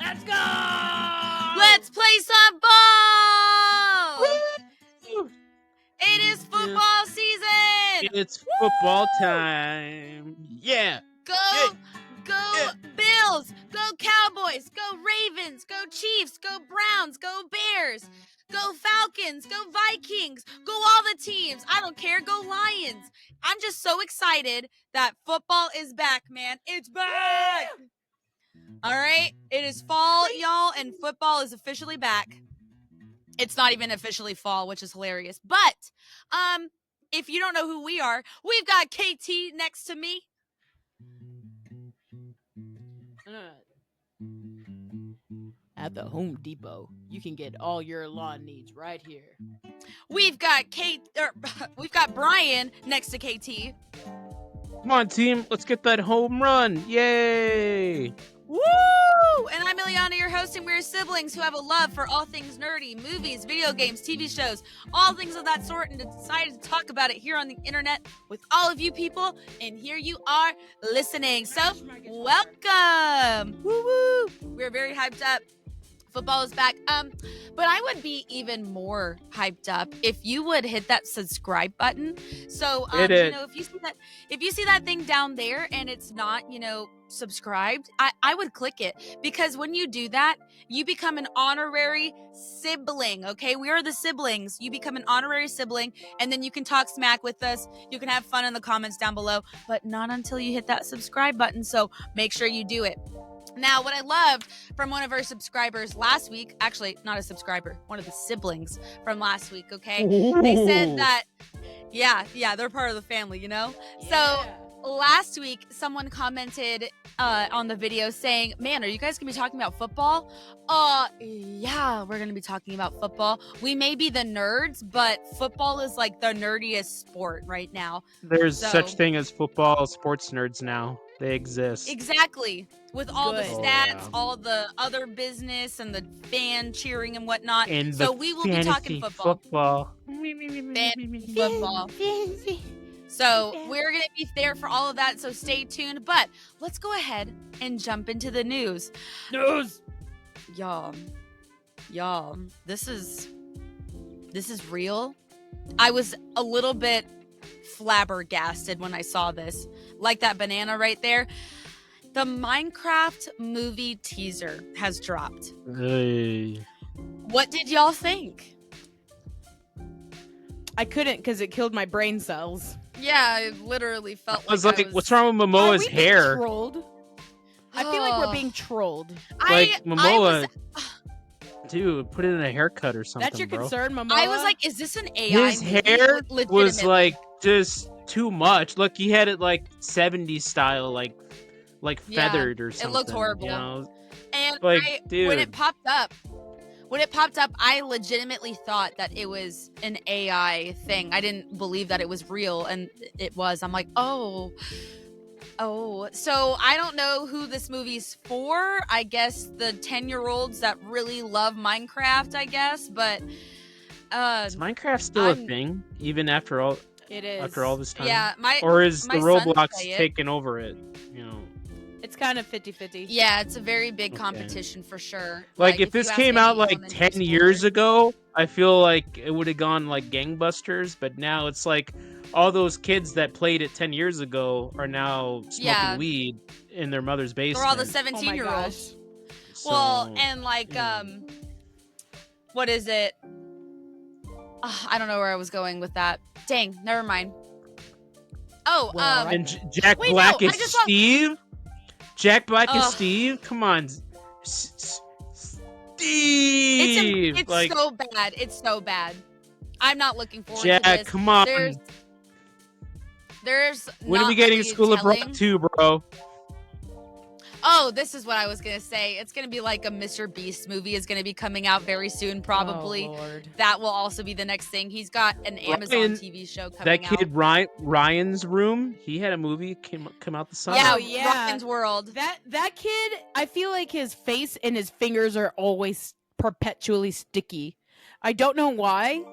Let's go! Let's play some ball! Woo! It is football season! It's football time. Yeah. Go, Yeah. go Yeah. Bills! Go Cowboys! Go Ravens! Go Chiefs! Go Browns! Go Bears! Go Falcons! Go Vikings! Go all the teams! I don't care. Go Lions! I'm just so excited that football is back, man. It's back! All right, it is fall, y'all, and football is officially back. It's not even officially fall, which is hilarious. But if you don't know who we are, we've got KT next to me. At the Home Depot, you can get all your lawn needs right here. We've got we've got Brian next to KT. Come on, team. Let's get that home run. Yay. Woo! And I'm Ileana, your host, and we're siblings who have a love for all things nerdy, movies, video games, TV shows, all things of that sort, and decided to talk about it here on the internet with all of you people, and here you are listening. So, welcome! Woo-woo! We're very hyped up. Football is back. But I would be even more hyped up if you would hit that subscribe button. So, Hit it. if you see that thing down there and it's not, subscribed, I would click it, because when you do that, you become an honorary sibling. Okay, we are the siblings. You become an honorary sibling, and then you can talk smack with us. You can have fun in the comments down below, but not until you hit that subscribe button. So make sure you do it. Now, what I loved from one of our subscribers last week, actually not a subscriber, one of the siblings from last week, okay? They said that, yeah, they're part of the family, So last week, someone commented on the video saying, man, are you guys going to be talking about football? Yeah, we're going to be talking about football. We may be the nerds, but football is like the nerdiest sport right now. There's So- such thing as football sports nerds now. They exist. Exactly. With all the Good. Oh, stats, yeah. all the other business, and the fan cheering and whatnot. And So the we will be fantasy talking football. Football. So we're going to be there for all of that. So stay tuned. But let's go ahead and jump into the news. News. Y'all, this is real. I was a little bit flabbergasted when I saw this. Like that banana right there. The Minecraft movie teaser has dropped. Hey. What did y'all think? I couldn't because it killed my brain cells. Yeah, it literally felt I was like like, what's wrong with Are Momoa's we being hair? trolled? I feel like we're being trolled. Like I Momoa, was, dude, put it in a haircut or something. That's your bro. concern, Momoa? I was like, is this an AI His movie? hair was Legitimately. like just too much. Look, he had it like 70s style, like Yeah, feathered or something. looked horrible. You know? And Like, when dude. it popped up, I legitimately thought that it was an AI thing. I didn't believe that it was real, and it was. I'm like, oh. So I don't know who this movie's for. I guess the 10-year-olds that really love Minecraft, I guess. But Is Minecraft still a thing, even after all it is. this time? yeah, Or is my the sons Roblox play it. taking over it? It's kind of 50-50. yeah, it's a very big Okay. competition for sure. Like if you this ask came any out like elementary 10 schooler- years ago, I feel like it would have gone like gangbusters, but now it's like all those kids that played it 10 years ago are now smoking Yeah. weed in their mother's basement. they're all the Oh my 17-year-olds. gosh. Well, So, and like, yeah. what is it? I don't know where I was going with that. Dang, never mind. Oh, Well, all right. And Jack Wait, Black no, I is just saw- Steve? Jack Black is Ugh. Steve? Come on. Steve! it's like, so bad. It's so bad. I'm not looking forward to Jack, this. come on. There's When are not we getting really School of telling- Rock 2, bro? Oh, this is what I was gonna say. It's gonna be like a Mr. Beast movie is gonna be coming out very soon, probably. Oh, Lord. That will also be the next thing. He's got an Amazon Ryan- TV show coming That out. kid Ryan's Room, he had a movie come out the summer. Yeah, Oh, yeah. Ryan's World. That kid, I feel like his face and his fingers are always perpetually sticky. I don't know why,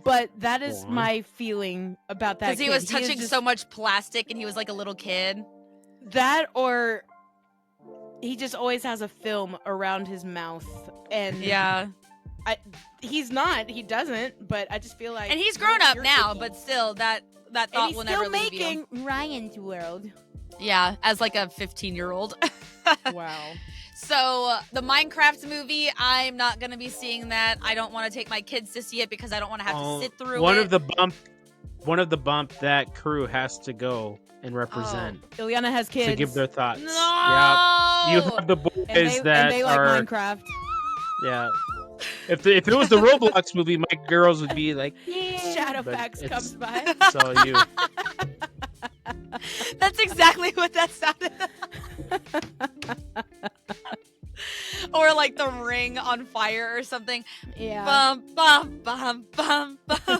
but that is Go on. my feeling about that Because kid. he was is touching just so much plastic and he was like a little kid. that, or he just always has a film around his mouth, and Yeah. he doesn't, but I just feel like, And he's grown up you're now, icky. but still, that and thought he's will still never leave you. making Ryan's World. Yeah, as like a 15-year-old. Wow. So the Minecraft movie, I'm not gonna be seeing that. I don't want to take my kids to see it because I don't want to have to sit through one it. of the bump that crew has to go and represent Ileana has kids. to give their thoughts. No. Yeah, you have the boys and that they like are Minecraft. yeah. If it was the Roblox movie, my girls would be like, but Shadowfax it's- comes by. so you. That's exactly what that sounded. Or like the ring on fire or something. Yeah. Bum bum bum bum bum.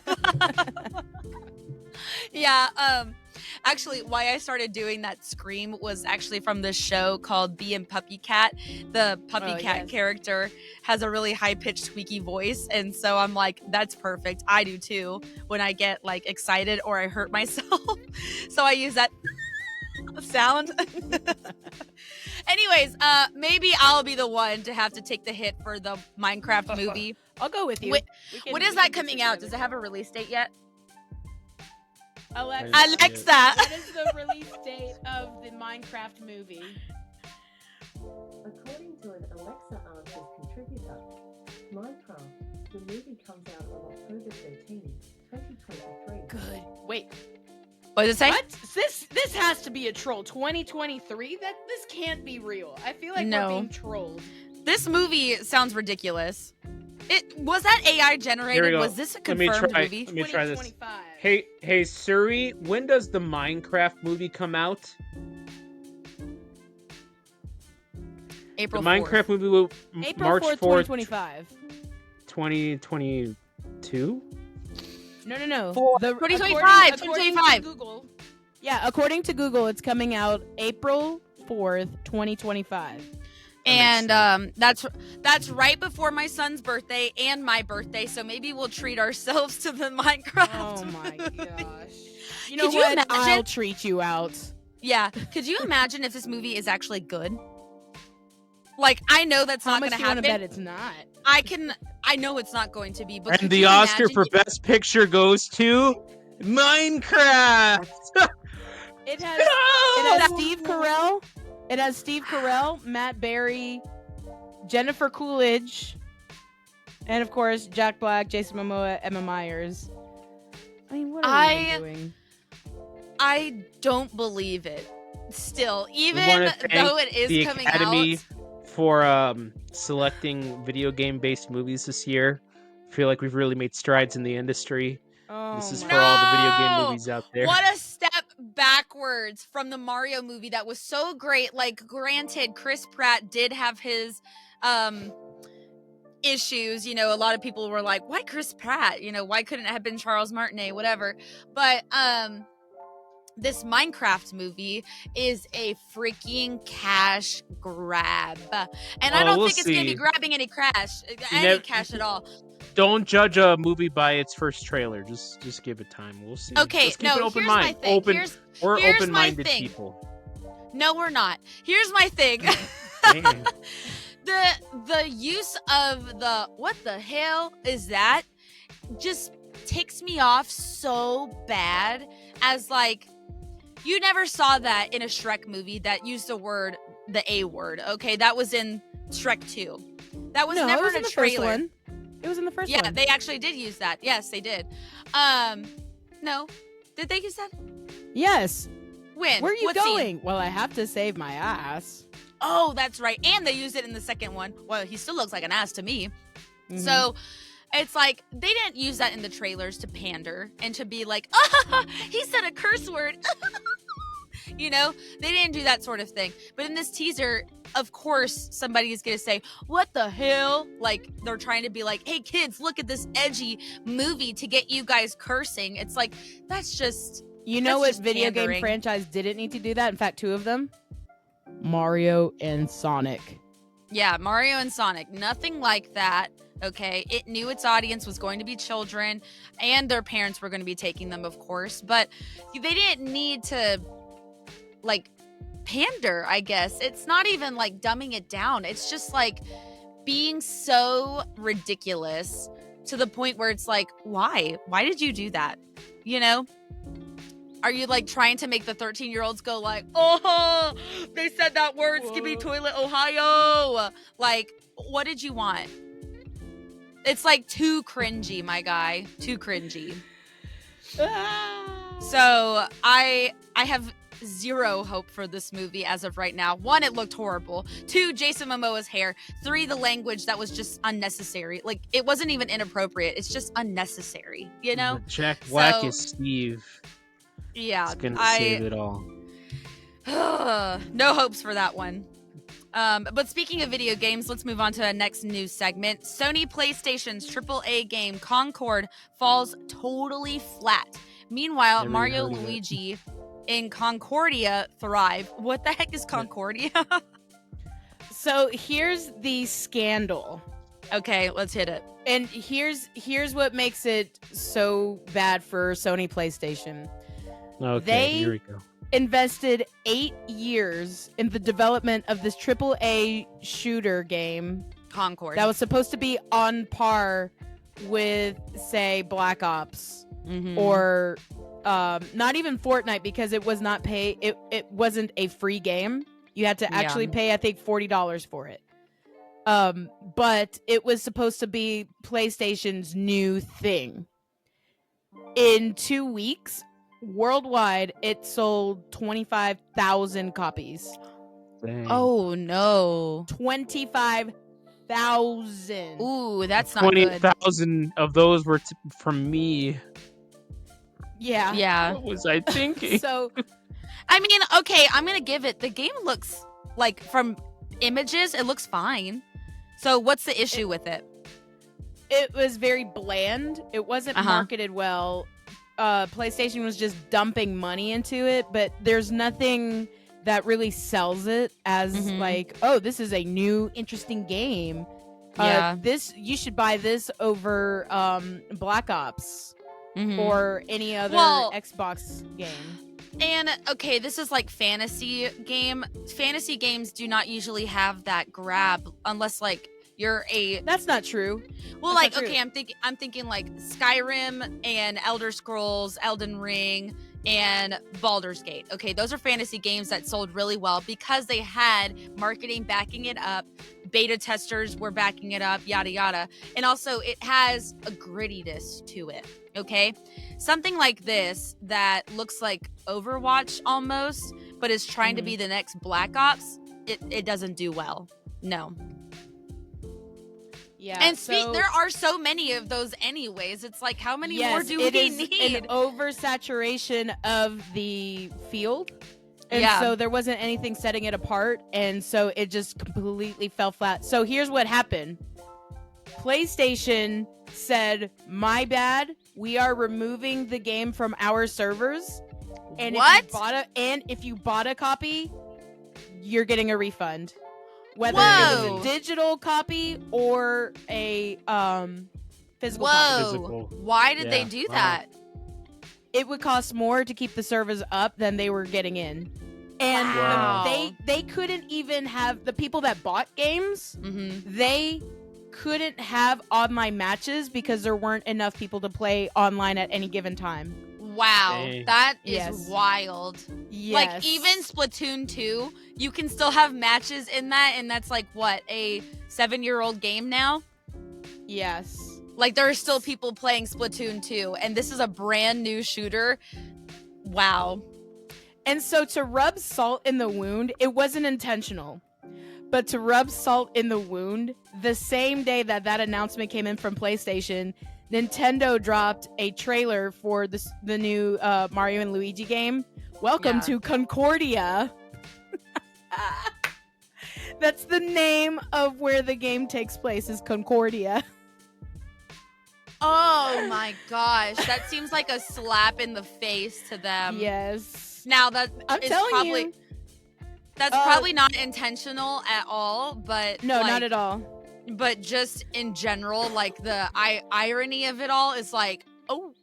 Yeah, actually why I started doing that scream was actually from this show called Bee and Puppy Cat. The puppy cat yes. character has a really high-pitched squeaky voice, and so I'm like, that's perfect. I do too when I get like excited or I hurt myself. So I use that sound. Anyways, maybe I'll be the one to have to take the hit for the Minecraft movie. I'll go with you. Wait, We can- When we is can that do coming this out? together. Does it have a release date yet? Alexa, Alexa. what is the release date of the Minecraft movie? According to an Alexa Answers contributor, Minecraft, the movie comes out on October 13, 2023. Good. Wait. What does it say? What? This has to be a troll. 2023? This can't be real. I feel like No. we're being trolled. This movie sounds ridiculous. It was that AI Here we generated? go. Was this a Let me confirmed try. movie? Let me try this. 2025. Hey Siri, when does the Minecraft movie come out? April The 4th. Minecraft movie will April March 4th, 4th, 2025. 2022. No. For- The- 2025, according to 2025. Google, yeah, according to Google, it's coming out April 4th, 2025. And that's right before my son's birthday and my birthday, so maybe we'll treat ourselves to the Minecraft. Oh my movie. gosh. You know Could you what? imagine- I'll treat you out. Yeah. Could you imagine if this movie is actually good? Like, I know that's How not much going do to you want to bet happen. it's not? I know it's not going to be. But could And the you Oscar imagine for you- Best Picture goes to Minecraft. It has No! Steve Carell. It has Steve Carell, Matt Berry, Jennifer Coolidge, and of course Jack Black, Jason Momoa, Emma Myers. I mean, what are we doing? I don't believe it. Still, even wanna thank though it is the coming Academy out. for selecting video game based movies this year. I feel like we've really made strides in the industry. Oh This is my for all the video game No! movies out there. What a step backwards from the Mario movie that was so great. Like, granted, Chris Pratt did have his issues. You know, a lot of people were like, why Chris Pratt? You know, why couldn't it have been Charles Martinet? Whatever. But this Minecraft movie is a freaking cash grab. And I Oh, don't we'll think it's going to see. be grabbing any cash nev- cash at all. Don't judge a movie by its first trailer. Just give it time. We'll see. Okay, Let's keep no, an open here's my mind. thing. We're here's my open-minded thing. people. No, we're not. Here's my thing. Dang. the use of the what the hell is that just ticks me off so bad, as like, you never saw that in a Shrek movie that used the A word. Okay, that was in Shrek 2. That was No, never it was in in a the first trailer. one. It was in the first Yeah, one. they actually did use that. Yes, they did. No, did they use that? Yes. When? Where are you What scene? going? Well, I have to save my ass. Oh, that's right. And they used it in the second one. Well, he still looks like an ass to me. Mhm. So it's like, they didn't use that in the trailers to pander and to be like, he said a curse word. You know, they didn't do that sort of thing. But in this teaser, of course, somebody is going to say, what the hell? Like, they're trying to be like, hey, kids, look at this edgy movie to get you guys cursing. It's like, that's just, You know That's what just video game pandering. franchise didn't need to do that? In fact, two of them. Mario and Sonic. yeah, Mario and Sonic. Nothing like that. Okay, it knew its audience was going to be children, and their parents were going to be taking them, of course. But they didn't need to, like, pander, I guess. It's not even like dumbing it down. It's just like being so ridiculous to the point where it's like, why? Why did you do that? You know? Are you like trying to make the 13-year-olds go like, oh, they said that word, Skippy Toilet, Ohio? Like, what did you want? It's like too cringy, my guy. Too cringy. So I have zero hope for this movie as of right now. 1, it looked horrible. 2, Jason Momoa's hair. 3, the language that was just unnecessary. Like, it wasn't even inappropriate. It's just unnecessary, you know? Jack Black So- is Steve. Yeah, It's gonna save it all. no hopes for that one. But speaking of video games, let's move on to our next news segment. Sony PlayStation's AAA game Concord falls totally flat. Meanwhile, Never Mario heard of it. Luigi in Concordia thrive. What the heck is Concordia? So here's the scandal. Okay, let's hit it. And here's what makes it so bad for Sony PlayStation. Okay, They- here we go. Invested 8 years in the development of this AAA shooter game Concord. that was supposed to be on par with, say, Black Ops Mhm. or not even Fortnite, because it was not it wasn't a free game. You had to actually Yeah. pay, I think, $40 for it. But it was supposed to be PlayStation's new thing. In 2 weeks, worldwide, it sold 25,000 copies. Dang. Oh no. 25,000. Ooh, that's not good. 20,000 of those were from me. Yeah. Yeah. What was I thinking? So I mean, okay, I'm gonna give it. The game looks like, from images, it looks fine. So what's the issue with it? it was very bland. It wasn't Uh-huh. marketed well. PlayStation was just dumping money into it, but there's nothing that really sells it as Mhm. like, oh, this is a new interesting game. Yeah. This, you should buy this over Black Ops Mhm. or any other Well- Xbox game. And okay, this is like fantasy game. Fantasy games do not usually have that grab unless like you're a That's not true. well, That's like not true. okay, I'm thinking like Skyrim and Elder Scrolls, Elden Ring, and Baldur's Gate. Okay, those are fantasy games that sold really well because they had marketing backing it up, beta testers were backing it up, yada yada. And also it has a grittiness to it. Okay? Something like this that looks like Overwatch almost, but is trying to be the next Black Ops, it doesn't do well. No. Yeah. And so, there are so many of those anyways. It's like, how many more yes, do it we is need? an oversaturation of the field. And Yeah. so there wasn't anything setting it apart. And so it just completely fell flat. So here's what happened. PlayStation said, my bad. We are removing the game from our servers. And What? if you bought a copy, you're getting a refund. Whether it Whoa. was a digital copy or a physical Whoa. copy. Physical. Why did they Yeah, do wow. that? It would cost more to keep the servers up than they were getting in. And Wow. they couldn't even have the people that bought games, Mm-hmm. they couldn't have online matches because there weren't enough people to play online at any given time. Wow. Dang. That is Yes. wild. Yes. Like, even Splatoon 2, you can still have matches in that, and that's like, what, a 7-year-old game now? Yes. Like, there are still people playing Splatoon 2, and this is a brand new shooter. Wow. And so to rub salt in the wound, it wasn't intentional. But to rub salt in the wound, the same day that announcement came in from PlayStation, Nintendo dropped a trailer for the new Mario and Luigi game. Welcome Yeah. to Concordia. That's the name of where the game takes place, is Concordia. Oh my gosh. That seems like a slap in the face to Yes. Now, that I'm is telling probably... you. That's probably not intentional at all, but No, like, not at all. But just in general, like the irony of it all is like, oh,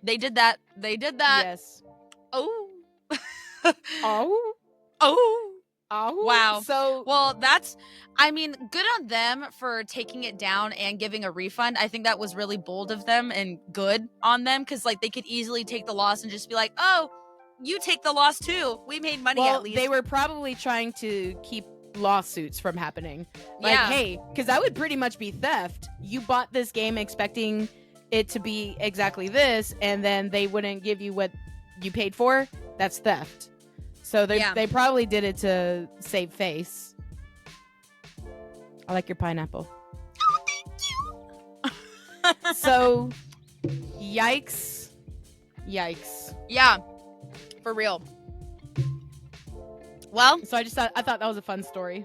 they did that. They did that. Yes. Oh, Oh, Oh. oh, Wow. So Well, I mean, good on them for taking it down and giving a refund. I think that was really bold of them and good on them because, like, they could easily take the loss and just be like, oh, you take the loss too. We made money well, at least. they were probably trying to keep lawsuits from happening. Like, Yeah. hey, because that would pretty much be theft. You bought this game expecting it to be exactly this, and then they wouldn't give you what you paid for. That's theft. So Yeah. they probably did it to save face. I like your pineapple. So, yikes. Yikes. Yeah, for real. Well, So I thought that was a fun story.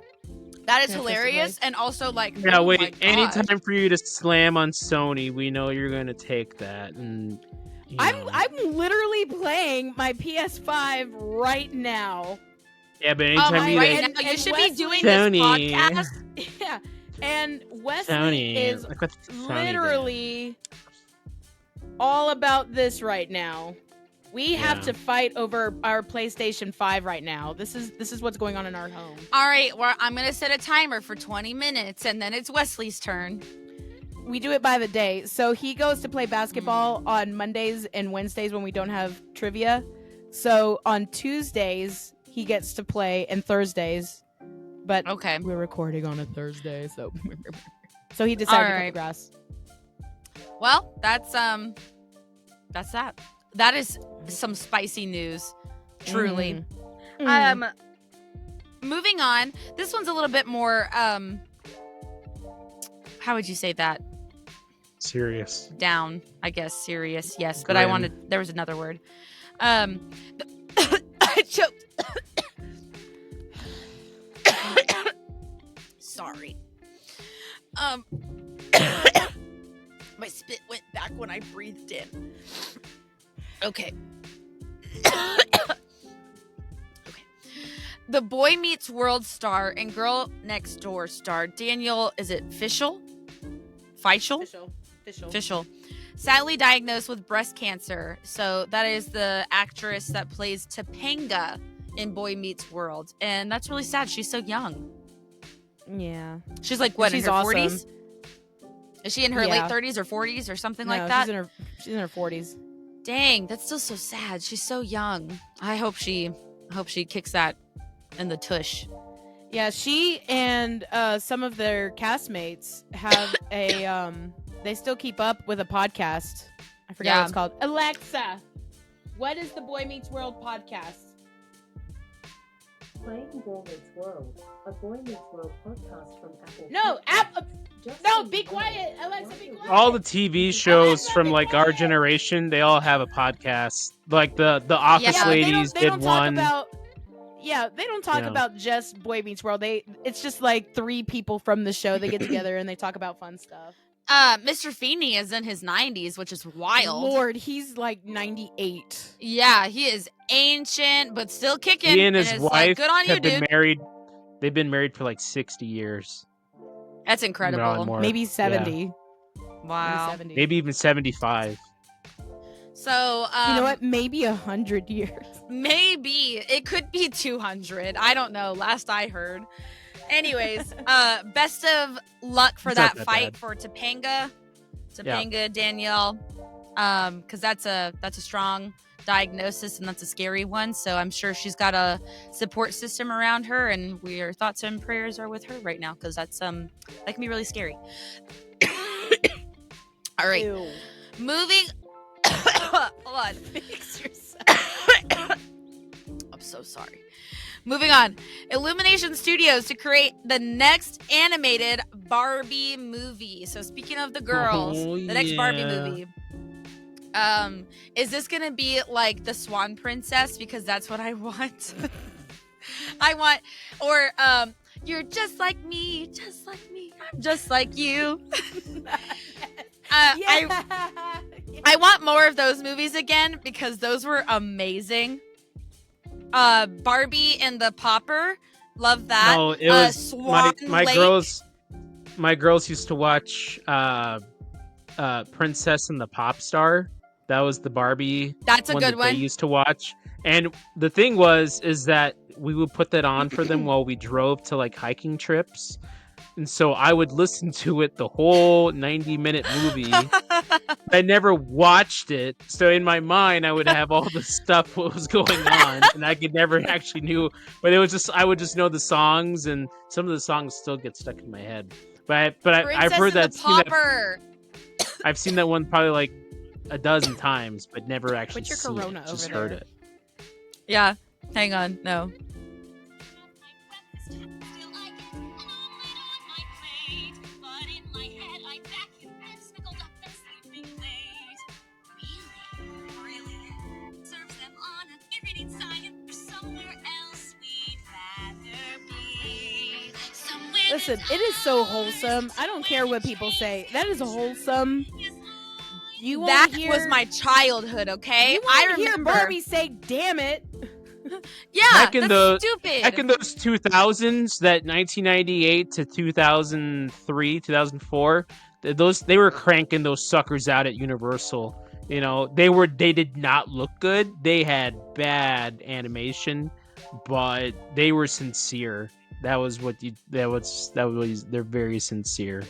that is Yeah, hilarious, and also like, Yeah, oh wait. my Anytime God. for you to slam on Sony, we know you're gonna take that. And you know. I'm literally playing my PS5 right now. Yeah, but anytime Oh, you right like, now, you and should be Wesley- doing Sony. this podcast. Yeah. And Wesley Sony is like what's Sony doing? literally all about this right now. We have Yeah. to fight over our PlayStation 5 right now. This is what's going on in our home. All right, well, I'm gonna set a timer for 20 minutes, and then it's Wesley's turn. We do it by the day. So he goes to play basketball on Mondays and Wednesdays when we don't have trivia. So on Tuesdays he gets to play and Thursdays. But Okay. we're recording on a Thursday, so so he decided to cut the Alright. grass. Well, that's that. That is some spicy news, truly. Mhm. Moving on. This one's a little bit more how would you say that? Serious. Down, I guess, serious. Yes, but I Grim. wanted there was another word. I choked. Sorry. My spit went back when I breathed in. Okay. Okay. The Boy Meets World star and Girl Next Door star Daniel, is it Fishel? Fishel? Fishel. Sadly diagnosed with breast cancer. So that is the actress that plays Topanga in Boy Meets World. And that's really sad. She's so young. Yeah. She's like, what, She's in her awesome. 40s? Is she in her Yeah. late 30s or 40s or something No, like that? She's in her 40s. Dang, that's still so sad. She's so young. I hope she kicks that in the tush. Yeah, she and some of their castmates have a they still keep up with a podcast. I forgot what it's called. Alexa, what is the Boy Meets World podcast? Playing Boy Meets World, a Boy Meets World podcast from Apple. No, Podcasts. Just no, so be you know, quiet. Alexa, be one quiet. All the TV shows Alexa, from be like our quiet. generation, they all have a podcast. Like the Office Yeah, ladies they did don't one. talk about. Yeah, they don't talk Yeah. about just Boy Meets World. It's just like 3 people from the show. They get together and they talk about fun stuff. Mr. Feeney is in his 90s, which is wild. Lord, he's like 98. Yeah, he is ancient, but still kicking. He and his it's wife like, good on you, have been dude. married. They've been married for like 60 years. That's No, incredible. more. Maybe Yeah. 70. Wow. Maybe 70. Maybe even 75. So, You know what? Maybe 100 years. Maybe it could be 200. I don't know. Last I heard. Anyways, best of luck for It's that not that fight bad. for Topanga, Danielle. Because that's a strong diagnosis and that's a scary one. So I'm sure she's got a support system around her, and our thoughts and prayers are with her right now because that's that can be really scary. All right, Ew. moving. Hold on. Fix yourself. I'm so sorry. Moving on. Illumination Studios to create the next animated Barbie movie. So speaking of the girls, Oh, the next Barbie yeah. movie. Is this gonna be like the Swan Princess? Because that's what I want. I want, or you're just like me, I'm just like you. I want more of those movies again because those were amazing. Barbie and the Popper, love that. No, it was Swan my Lake. girls. My girls used to watch Princess and the Pop Star. That was the Barbie That's a one good that one. they used to watch, And the thing is that we would put that on for them while we drove to like hiking trips. And so I would listen to it the whole 90-minute movie. I never watched it. So in my mind, I would have all the stuff what was going on, and I could never actually knew. But it was just I would just know the songs, and some of the songs still get stuck in my head. I've Princess heard and the that. Pauper. I've seen that one probably like a dozen times, but never actually Put your seen Corona it. Just over heard there. it. Yeah. Hang on. No. Listen, it is so wholesome. I don't care what people say. That is wholesome. You won't That hear, was my childhood, okay? You I won't hear remember. Barbie say, "Damn it." Yeah, Back in that's stupid. Back in those 2000s, that 1998 to 2003, 2004, they were cranking those suckers out at Universal. You know, they did not look good. They had bad animation, but they were sincere. That was they're very sincere.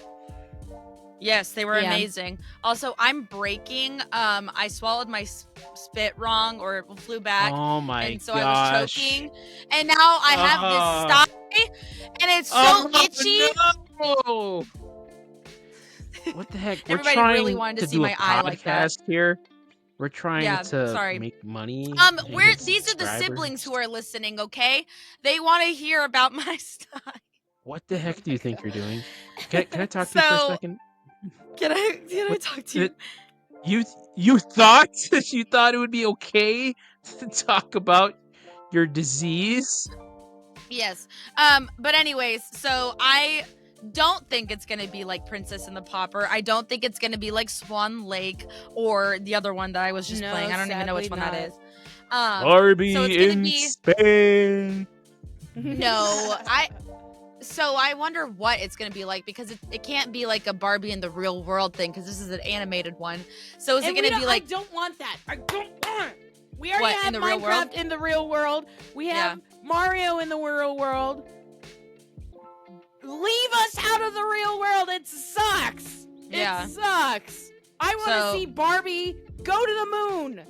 Yes, they were Yeah. amazing. Also, I'm breaking. I swallowed my spit wrong or it flew back. Oh my And so gosh. I was choking. And now I have this sty and it's so itchy. No! What the heck? We're Everybody trying really wanted to see do my a eye like that. podcast here. We're trying Yeah, to sorry. make money. and We're get these are the subscribers. siblings who are listening, okay? They want to hear about my sty. What the heck do you think you're doing? Can I talk to you for a So- second? Can I talk to you? You thought it would be okay to talk about your disease? Yes. But anyways, so I don't think it's gonna be like Princess and the Pauper. I don't think it's gonna be like Swan Lake or the other one that I was just No, playing. I don't even know which sadly one that not. is. Barbie so it's gonna in be- Spain. No, So I wonder what it's gonna be like because it can't be like a Barbie in the real world thing because this is an animated one. So is And it gonna be like? I don't want that. I don't want. We already What, in have the real world? Minecraft in the real world. We have Mario in the real world. Leave us out of the real world. It sucks. Yeah. It sucks. I want to So- see Barbie go to the moon.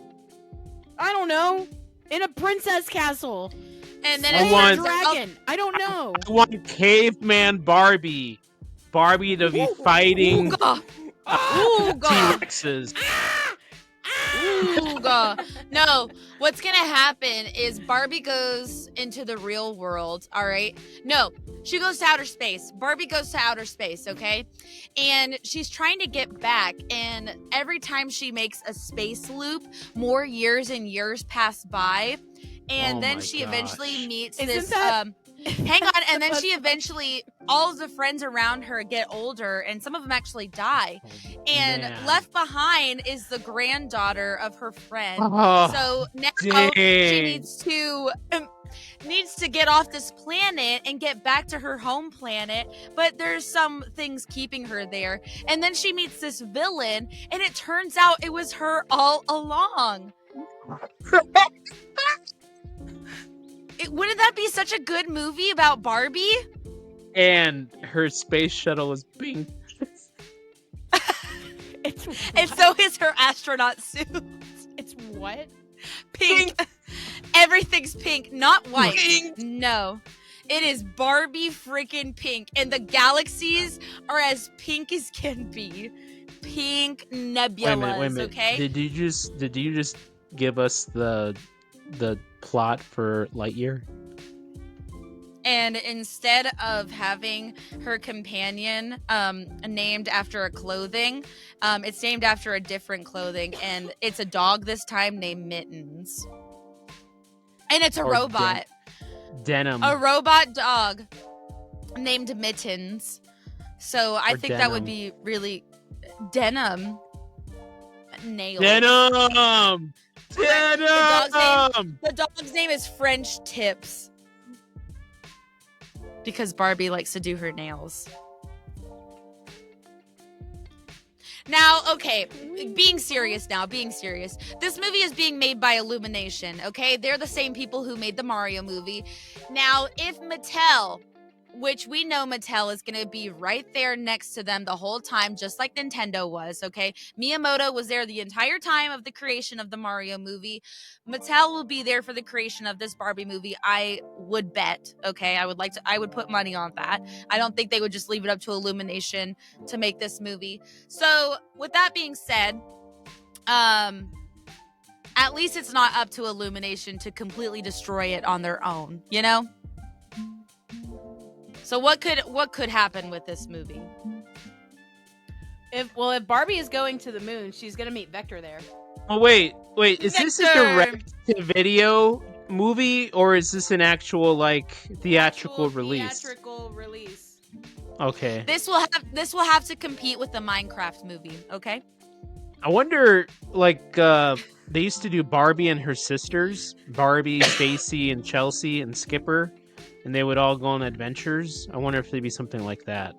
I don't know. In a princess castle. And then I it's want- Dragon. I don't know. I want caveman Barbie. Barbie to be fighting Ooga. Ah! Ooga. T-Rexes. Ah! Ah! Ooga. No, what's gonna happen is Barbie goes into the real world, all right? No, she goes to outer space. Barbie goes to outer space, okay? And she's trying to get back, and every time she makes a space loop, more years and years pass by. And Oh then my she eventually gosh. meets Isn't this that- hang on, and then That's she eventually all of the friends around her get older and some of them actually die. And Man. left behind is the granddaughter of her friend. Oh, So now she dang. needs to get off this planet and get back to her home planet, but there's some things keeping her there. And then she meets this villain, and it turns out it was her all along. Wouldn't that be such a good movie about Barbie? And her space shuttle is pink. It's And what? so is her astronaut suit. It's what? Pink. Everything's pink, not white. Pink. No. It is Barbie freaking pink. And the galaxies are as pink as can be. Pink nebulas, Wait a minute. okay? Did you just give us the plot for Lightyear? And instead of having her companion named after a clothing, it's named after a different clothing. And it's a dog this time named Mittens. And it's a Or robot. Denim. A robot dog named Mittens. So I Or think that would denim. be really denim. Nails. Denim. dog's Denim. The dog's name is French Tips. Because Barbie likes to do her nails. Now, okay, being serious. This movie is being made by Illumination, okay? They're the same people who made the Mario movie. Now, if Mattel, which we know Mattel is going to be right there next to them the whole time, just like Nintendo was, okay? Miyamoto was there the entire time of the creation of the Mario movie. Mattel will be there for the creation of this Barbie movie, I would bet, okay? I would put money on that. I don't think they would just leave it up to Illumination to make this movie. So, with that being said, at least it's not up to Illumination to completely destroy it on their own, you know? So what could happen with this movie? If Barbie is going to the moon, she's gonna meet Vector there. Oh wait, is this a Vector! direct-to-video movie, or is this an actual like theatrical Actual release? Theatrical release. Okay. This will have to compete with the Minecraft movie, okay? I wonder, like, they used to do Barbie and her sisters, Barbie, Stacy, and Chelsea, and Skipper, and they would all go on adventures. I wonder if there'd be something like that.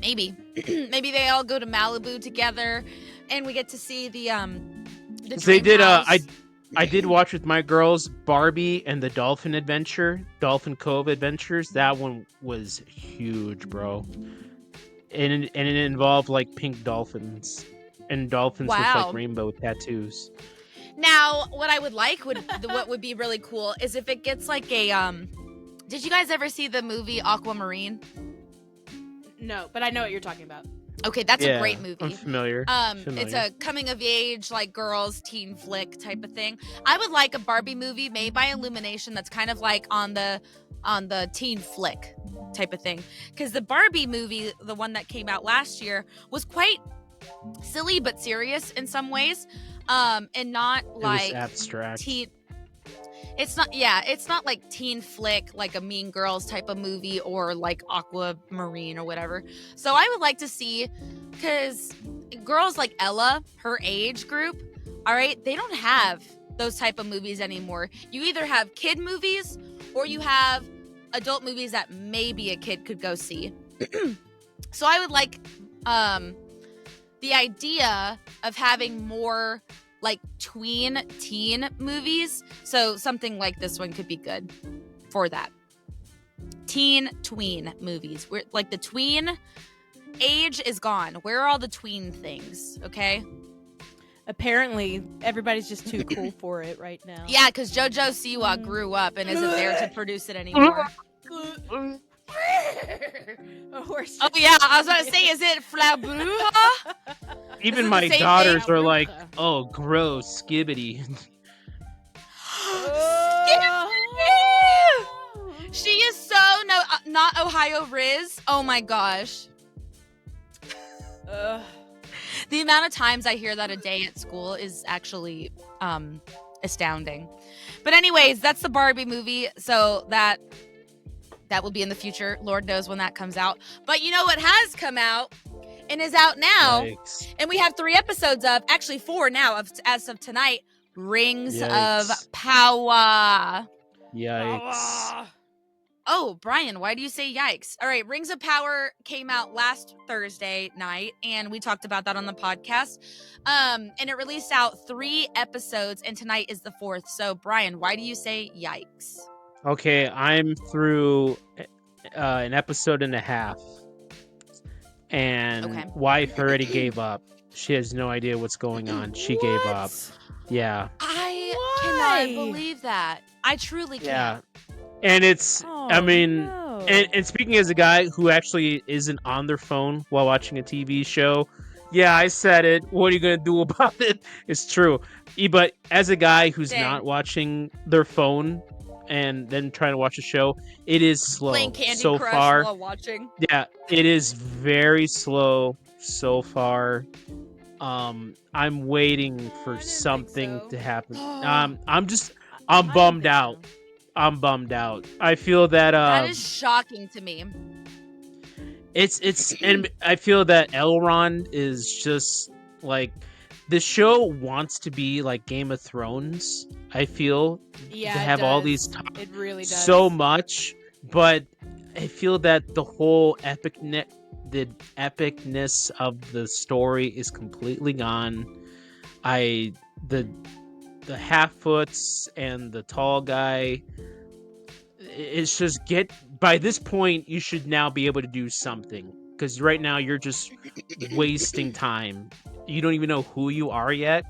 Maybe. Maybe they all go to Malibu together, and we get to see the They did. dream I did watch with my girls Barbie and the Dolphin Adventure, Dolphin Cove Adventures. That one was huge, bro. And it involved like pink dolphins and dolphins with Wow. like rainbow tattoos. Now, what I would like what would be really cool is if it gets like a Did you guys ever see the movie Aquamarine? No, but I know what you're talking about. Okay, that's Yeah, a great I'm movie. familiar. It's a coming of age, like girls teen flick type of thing. I would like a Barbie movie made by Illumination that's kind of like on the teen flick type of thing. Because the Barbie movie, the one that came out last year, was quite silly but serious in some ways, and not It was like abstract. teen. It's not like teen flick, like a Mean Girls type of movie or like Aquamarine or whatever. So I would like to see, because girls like Ella, her age group, all right, they don't have those type of movies anymore. You either have kid movies or you have adult movies that maybe a kid could go see. So I would like the idea of having more like tween teen movies. So something like this one could be good for that. Tween movies. Where like the tween age is gone. Where are all the tween things? Okay. Apparently, everybody's just too cool for it right now. Yeah, because JoJo Siwa grew up and isn't there to produce it anymore. Oh yeah, I was about to say, is it Flabruja? Even Is it my the same daughters thing? are like, "Oh, gross, skibbity." She is so not Ohio Riz. Oh my gosh. The amount of times I hear that a day at school is actually astounding. But anyways, that's the Barbie movie. So that will be in the future. Lord knows when that comes out. But you know what has come out and is out now? Yikes. And we have 3 episodes of, actually 4 now as of tonight, Rings Yikes. of Power. Yikes. Oh, Brian, why do you say yikes? All right, Rings of Power came out last Thursday night, and we talked about that on the podcast. And it released out 3 episodes, and tonight is the 4th. So, Brian, why do you say yikes? Okay, I'm through an episode and a half, and Okay. wife already gave up. She has no idea what's going on. She gave up. Yeah, I Why? cannot believe that. I truly can't. yeah. And it's, I mean, and speaking as a guy who actually isn't on their phone while watching a TV show, yeah, I said it. What are you gonna do about it? It's true. But as a guy who's Dang. not watching their phone and then trying to watch a show, it is slow Playing Candy so Crush far. while watching. Yeah, it is very slow so far. I'm waiting I for didn't think something so. to happen. I'm I bummed out. I'm bummed out. I feel that That is shocking to me. it's and I feel that Elrond is just like, the show wants to be like Game of Thrones. I feel Yeah, to it have all does. these It really does. so much, but I feel that the whole the epicness of the story is completely gone. The half-foots and the tall guy, it's just by this point you should now be able to do something, because right now you're just wasting time. You don't even know who you are yet.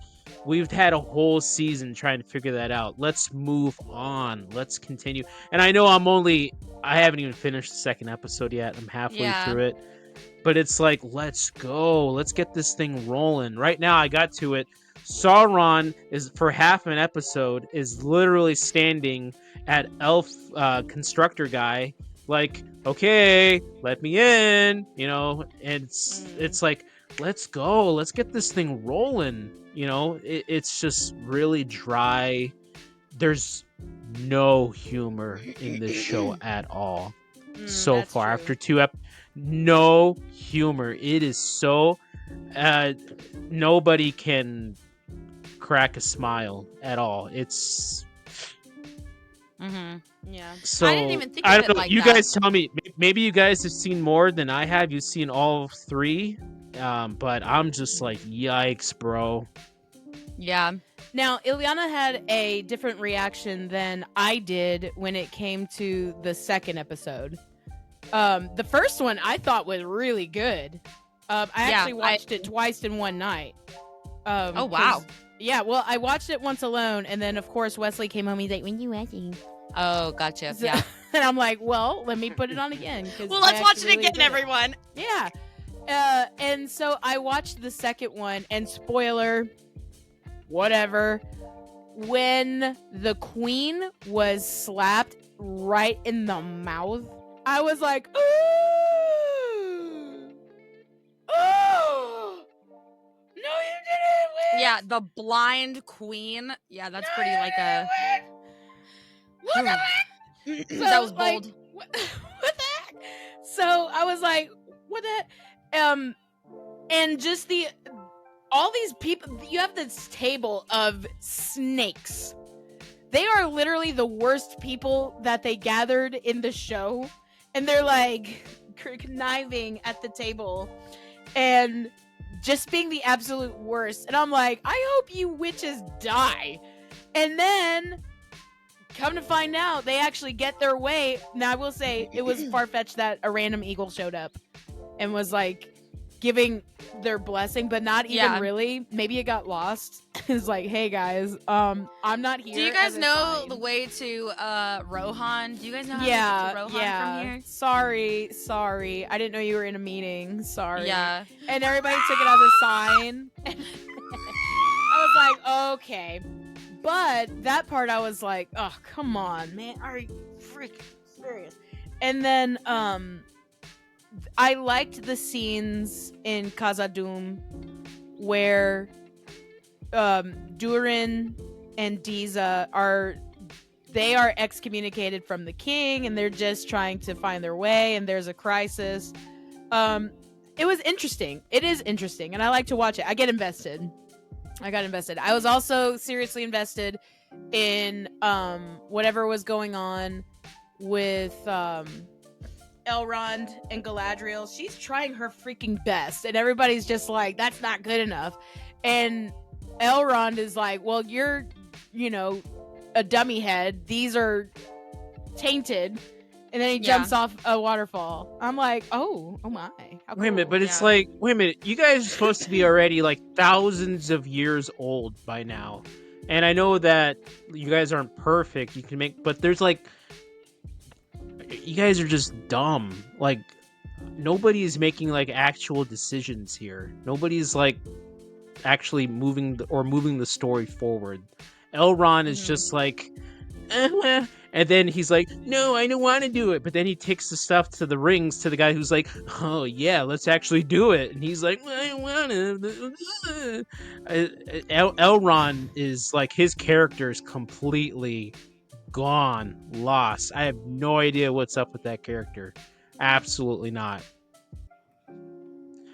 We've had a whole season trying to figure that out. Let's move on. Let's continue. And I know I haven't even finished the second episode yet. I'm halfway through it. But it's like, let's go. Let's get this thing rolling. Right now I got to it. Sauron is, for half an episode, is literally standing at elf constructor guy, like, okay, let me in, and it's like, let's go, let's get this thing rolling. It's just really dry. There's no humor in this show at all so far. True. After two no humor. It is so nobody can crack a smile at all. It's Yeah. so I didn't even think I of don't it know. like You that. guys tell me. Maybe you guys have seen more than I have. You've seen all three, but I'm just like, yikes, bro. Yeah. Now, Ileana had a different reaction than I did when it came to the second episode. The first one I thought was really good. I actually watched it twice in one night. Oh, wow. Yeah, well, I watched it once alone, and then, of course, Wesley came home. He's like, when you watching? Oh, gotcha. So- Yeah. And I'm like, well, let me put it on again. Well, let's watch it again, everyone. Yeah. And so I watched the second one, and spoiler, whatever, when the queen was slapped right in the mouth, I was like, ooh, oh, no, you didn't win. Yeah, the blind queen. Yeah, that's pretty like a. What the heck? That was like, bold. what the heck? So I was like, what the heck? And just all these people, you have this table of snakes. They are literally the worst people that they gathered in the show. And they're like conniving at the table and just being the absolute worst. And I'm like, I hope you witches die. And then come to find out, they actually get their way. Now, I will say it was far-fetched that a random eagle showed up and was like giving their blessing, but not even really. Maybe it got lost. It's like, hey guys, I'm not here. Do you guys as a know sign. the way to Rohan? Do you guys know how Yeah, to get to Rohan yeah. from here? Sorry. I didn't know you were in a meeting. Sorry. Yeah. And everybody took it as a sign. I was like, okay. But that part I was like, oh, come on, man. Are you freaking serious? And then I liked the scenes in Khazad-dûm where Durin and Diza are excommunicated from the king, and they're just trying to find their way, and there's a crisis. It was interesting. It is interesting, and I like to watch it. I got invested. I was also seriously invested in whatever was going on with Elrond and Galadriel. She's trying her freaking best, and everybody's just like, that's not good enough. And Elrond is like, well, you're, a dummy head. These are tainted. And then he jumps off a waterfall. I'm like, oh my. How Wait a minute, cool. but it's like, wait a minute, you guys are supposed to be already like thousands of years old by now. And I know that you guys aren't perfect. You can but there's like, you guys are just dumb. Like, nobody is making like actual decisions here. Nobody's like actually moving the story forward. Elrond is just like, and then he's like, no, I don't want to do it. But then he takes the stuff to the rings to the guy who's like, oh yeah, let's actually do it. And he's like, I don't want to. Elrond is like, his character is completely gone, lost. I have no idea what's up with that character. Absolutely not.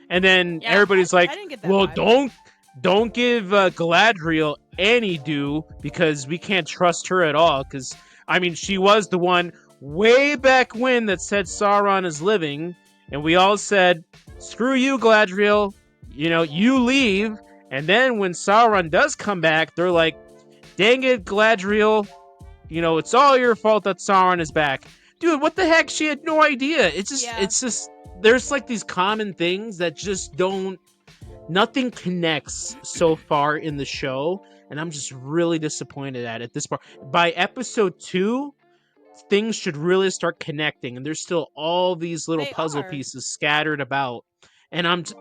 And then everybody's like, I didn't get that well, vibe. don't give Galadriel any due, because we can't trust her at all. Because, I mean, she was the one way back when that said Sauron is living, and we all said, screw you, Galadriel. You leave. And then when Sauron does come back, they're like, dang it, Galadriel. It's all your fault that Sauron is back. Dude, what the heck? She had no idea. It's just, there's like these common things that just nothing connects so far in the show. And I'm just really disappointed at this part. By episode 2, things should really start connecting. And there's still all these little puzzle pieces scattered about. And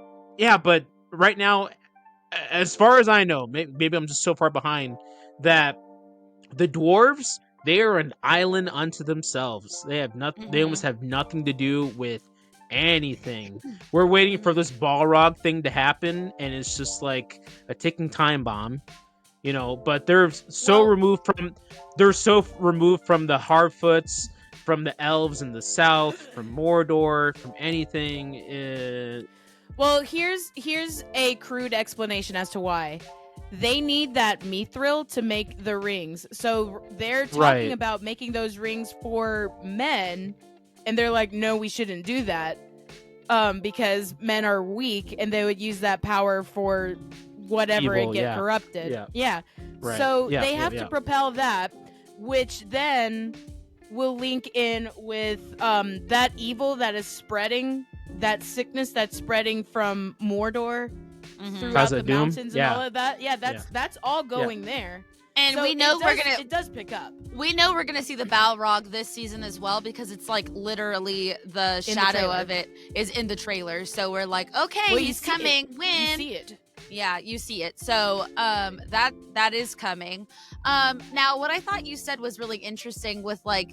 but right now, as far as I know, maybe I'm just so far behind that the dwarves, they are an island unto themselves. They have nothing. They almost have nothing to do with anything. We're waiting for this Balrog thing to happen, and it's just like a ticking time bomb, But they're so removed from the Harfoots, from the elves in the south, from Mordor, from anything. Well, here's a crude explanation as to why. They need that mithril to make the rings. So they're talking about making those rings for men, and they're like, no, we shouldn't do that. Because men are weak, and they would use that power for whatever Evil, and get corrupted. Yeah. Right. So they have to propel that, which then will link in with that evil that is spreading, that sickness that's spreading from Mordor throughout the mountains and all of that. Yeah, that's all going there. And so we know it does pick up. We know we're gonna see the Balrog this season as well, because it's like literally the shadow of it is in the trailer. So we're like, okay, he's coming. When you see it. Yeah, you see it. So that is coming. Now what I thought you said was really interesting with like,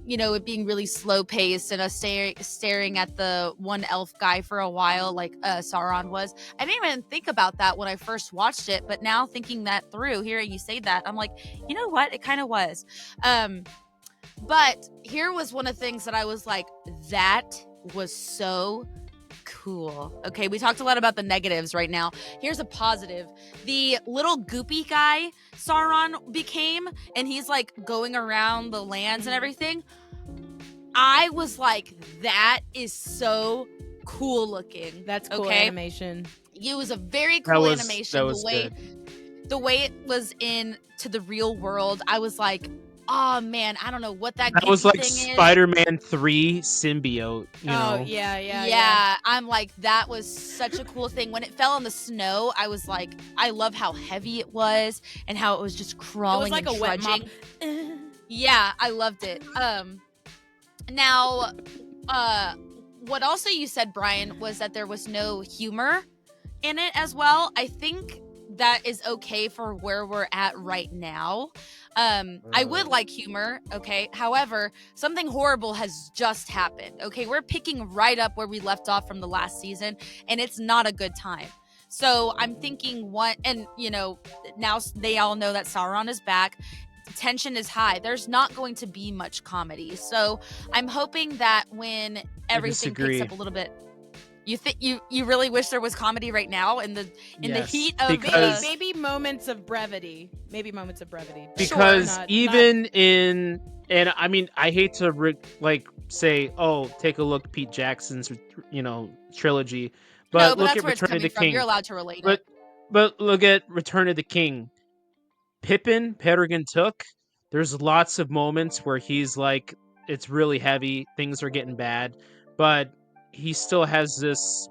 it being really slow paced and us staring at the one elf guy for a while, like Sauron was. I didn't even think about that when I first watched it, but now thinking that through, hearing you say that, I'm like, you know what? It kind of was. But here was one of the things that I was like, that was so cool. Okay, we talked a lot about the negatives right now. Here's a positive. The little goopy guy Sauron became, and he's like going around the lands and everything. I was like, that is so cool looking. That's cool animation. It was a very cool animation. That was the way it was in to the real world, I was like, oh man, I don't know what that was like thing Spider-Man 3 symbiote. Yeah. I'm like, that was such a cool thing. When it fell on the snow, I was like, I love how heavy it was and how it was just crawling. It was like and a trudging. wet mop. Yeah, I loved it. Now, what also you said, Brian, was that there was no humor in it as well. I think that is okay for where we're at right now. I would like humor, okay? However, something horrible has just happened, okay? We're picking right up where we left off from the last season, and it's not a good time. So I'm thinking now they all know that Sauron is back. Tension is high. There's not going to be much comedy. So I'm hoping that when everything picks up a little bit, you really wish there was comedy right now in the heat of maybe moments of brevity. Because and I mean, I hate to say, oh, take a look at Pete Jackson's trilogy, but look at Return of the King. You're allowed to relate it. But look at Return of the King. Pippin, Peregrine Took. There's lots of moments where he's like, it's really heavy, things are getting bad, but he still has this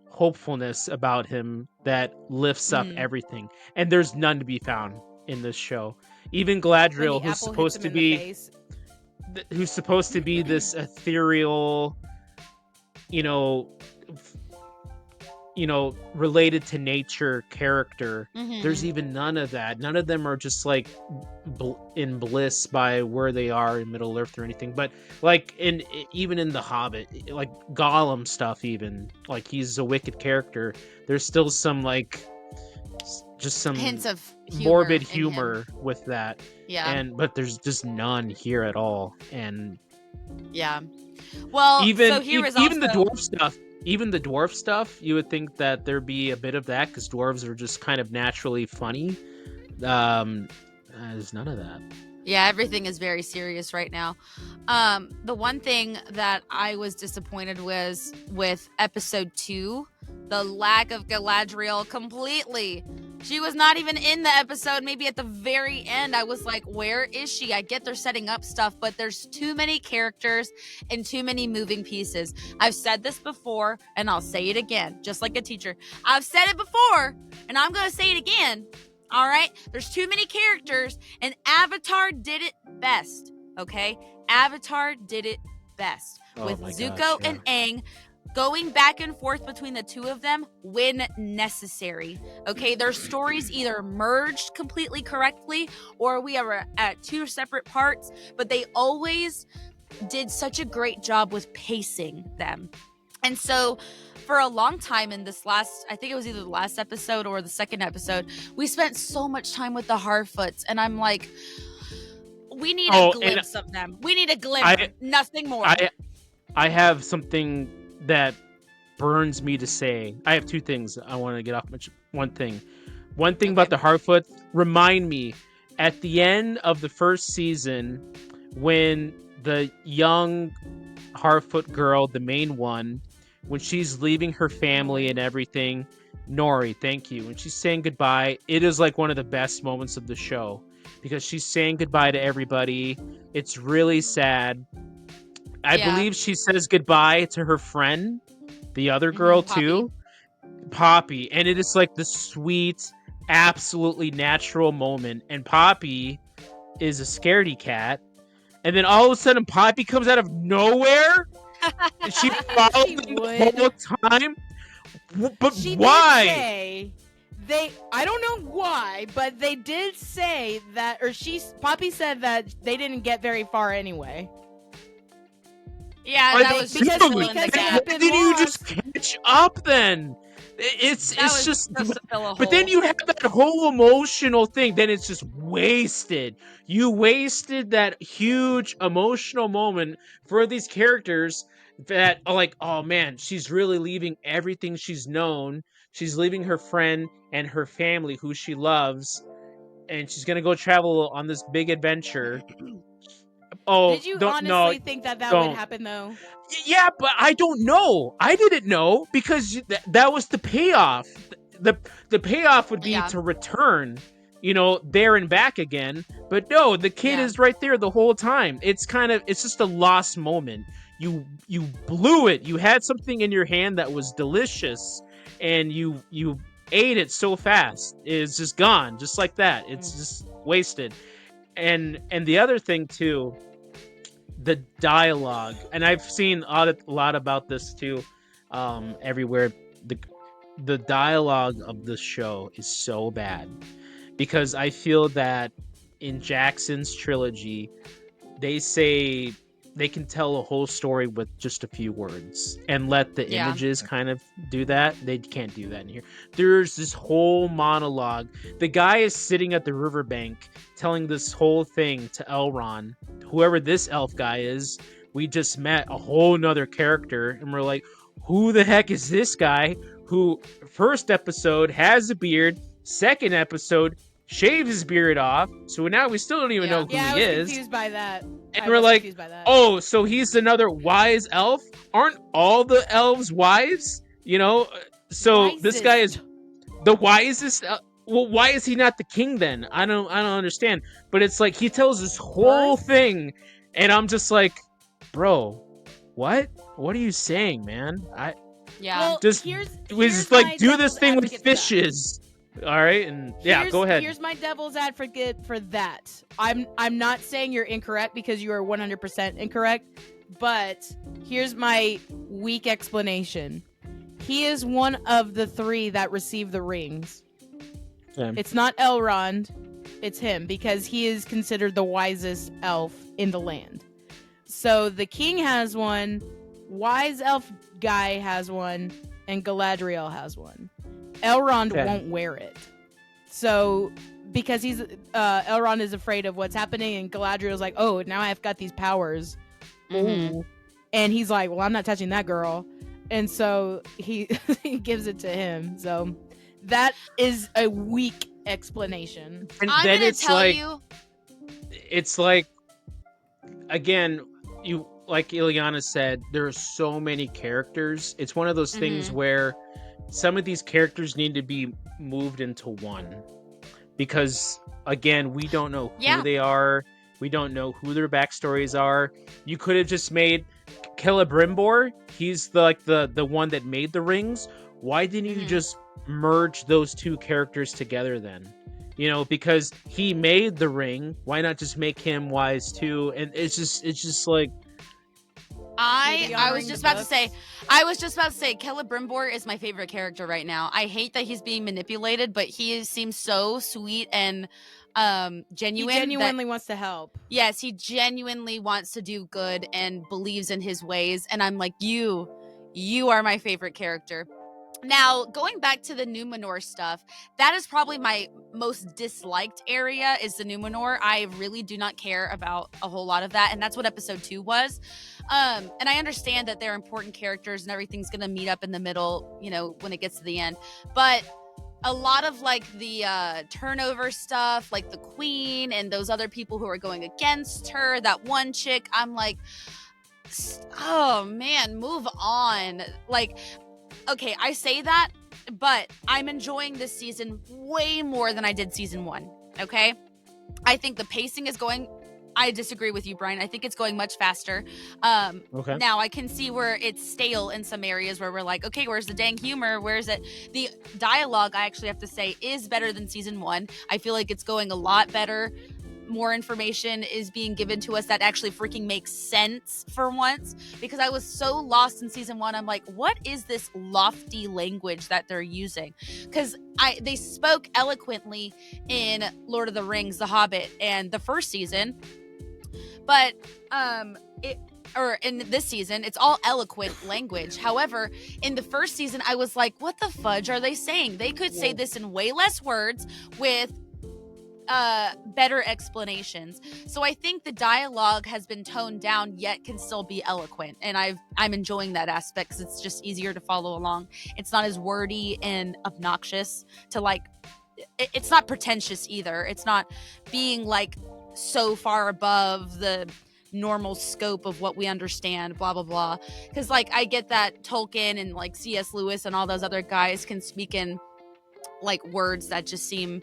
hopefulness about him that lifts up everything. And there's none to be found in this show. Even Galadriel, who's supposed to be this ethereal, related to nature character. There's even none of that. None of them are just like in bliss by where they are in Middle Earth or anything. But like even in The Hobbit, like Gollum stuff, even like he's a wicked character. There's still some just some hints of morbid humor with that. Yeah. But there's just none here at all. And yeah. Well, even the dwarf stuff. Even the dwarf stuff, you would think that there'd be a bit of that because dwarves are just kind of naturally funny. There's none of that. Yeah, everything is very serious right now. The one thing that I was disappointed was with episode 2, the lack of Galadriel completely. She was not even in the episode. Maybe at the very end, I was like, where is she? I get they're setting up stuff, but there's too many characters and too many moving pieces. I've said this before, and I'll say it again, just like a teacher. I've said it before, and I'm going to say it again. All right? There's too many characters, and Avatar did it best. Okay? Avatar did it best. Oh with my Zuko gosh, yeah. and Aang going back and forth between the two of them when necessary. Okay, their stories either merged completely correctly or we are at two separate parts, but they always did such a great job with pacing them. And so for a long time in this last, I think it was either the last episode or the second episode, we spent so much time with the Harfoots, and I'm like, we need a glimpse of them. We need a glimpse, nothing more. I have something that burns me to say. I have two things I want to get off. One thing about the Harfoot. Remind me at the end of the first season when the young Harfoot girl, the main one, when she's leaving her family and everything. Nori, thank you. When she's saying goodbye, it is like one of the best moments of the show because she's saying goodbye to everybody. It's really sad. I believe she says goodbye to her friend, the other girl too, Poppy, and it is like the sweet, absolutely natural moment. And Poppy is a scaredy cat, and then all of a sudden Poppy comes out of nowhere, and she followed them the whole time. But she why? Did say, I don't know why, but they did say that, or Poppy said that they didn't get very far anyway. Yeah, that was just filling the gap. Why didn't you just catch up then? It's just but then you have that whole emotional thing. Then it's just wasted. You wasted that huge emotional moment for these characters that are like, oh man, she's really leaving everything she's known. She's leaving her friend and her family who she loves, and she's gonna go travel on this big adventure. Oh, did you honestly think that would happen though? Yeah, but I don't know. I didn't know because that was the payoff. The payoff would be to return, there and back again. But no, the kid is right there the whole time. It's just a lost moment. You blew it. You had something in your hand that was delicious, and you ate it so fast. It's just gone, just like that. It's just wasted. And the other thing too, the dialogue, and I've seen a lot about this too, everywhere. The dialogue of the show is so bad because I feel that in Jackson's trilogy, they say they can tell a whole story with just a few words and let the images kind of do that. They can't do that in here. There's this whole monologue. The guy is sitting at the riverbank telling this whole thing to Elrond, whoever this elf guy is. We just met a whole nother character, and we're like, who the heck is this guy who first episode has a beard, second episode shaves his beard off, so now we still don't even know who he is. Yeah, I was confused by that. And we're like, oh, so he's another wise elf? Aren't all the elves wise? So this guy is the wisest. Well, why is he not the king then? I don't understand. But it's like he tells this whole thing, and I'm just like, bro, what? What are you saying, man? Well, just here's like do this thing with fishes. All right, and go ahead. Here's my devil's advocate for that. I'm not saying you're incorrect because you are 100% incorrect, but here's my weak explanation. He is one of the 3 that received the rings. It's not Elrond, it's him, because he is considered the wisest elf in the land. So the king has one, wise elf guy has one, and Galadriel has one. Elrond won't wear it. So, because Elrond is afraid of what's happening, and Galadriel's like, oh, now I've got these powers. Mm-hmm. And he's like, well, I'm not touching that girl. And so he gives it to him. So that is a weak explanation. And I'm going to tell you, it's like, again, you like Ileana said, there are so many characters. It's one of those things Mhm. where some of these characters need to be moved into one, because again, we don't know who Yeah. they are. We don't know who their backstories are. You could have just made Celebrimbor. He's the one that made the rings. Why didn't you Mhm. just merge those two characters together then? You know, because he made the ring. Why not just make him wise too? And it's just like, Maybe I honoring was the just about to say, books. Celebrimbor is my favorite character right now. I hate that he's being manipulated, but seems so sweet and He genuine that genuinely wants to help. yes, he genuinely wants to do good and believes in his ways. And I'm like, you are my favorite character. Now, going back to the Numenor stuff, that is probably my most disliked area is the Numenor. I really do not care about a whole lot of that, and that's what episode 2 was. And I understand that they're important characters and everything's going to meet up in the middle, when it gets to the end. But a lot of like the turnover stuff, like the queen and those other people who are going against her, that one chick, I'm like, oh man, move on. Like, okay, I say that, but I'm enjoying this season way more than I did season 1. Okay, I think the pacing is going. I disagree with you, Brian. I think it's going much faster. okay. Now I can see where it's stale in some areas where we're like, okay, where's the dang humor? Where's it? The dialogue, I actually have to say, is better than season 1. I feel like it's going a lot better. More information is being given to us that actually freaking makes sense for once, because I was so lost in season 1. I'm like, what is this lofty language that they're using? Because they spoke eloquently in Lord of the Rings, The Hobbit, and the first season, but in this season, it's all eloquent language. However, in the first season, I was like, what the fudge are they saying? They could say this in way less words with better explanations. So I think the dialogue has been toned down, yet can still be eloquent, and I'm enjoying that aspect because it's just easier to follow along. It's not as wordy and obnoxious to like. It's not pretentious either. It's not being like so far above the normal scope of what we understand, blah blah blah. Because like I get that Tolkien and like C.S. Lewis and all those other guys can speak in like words that just seem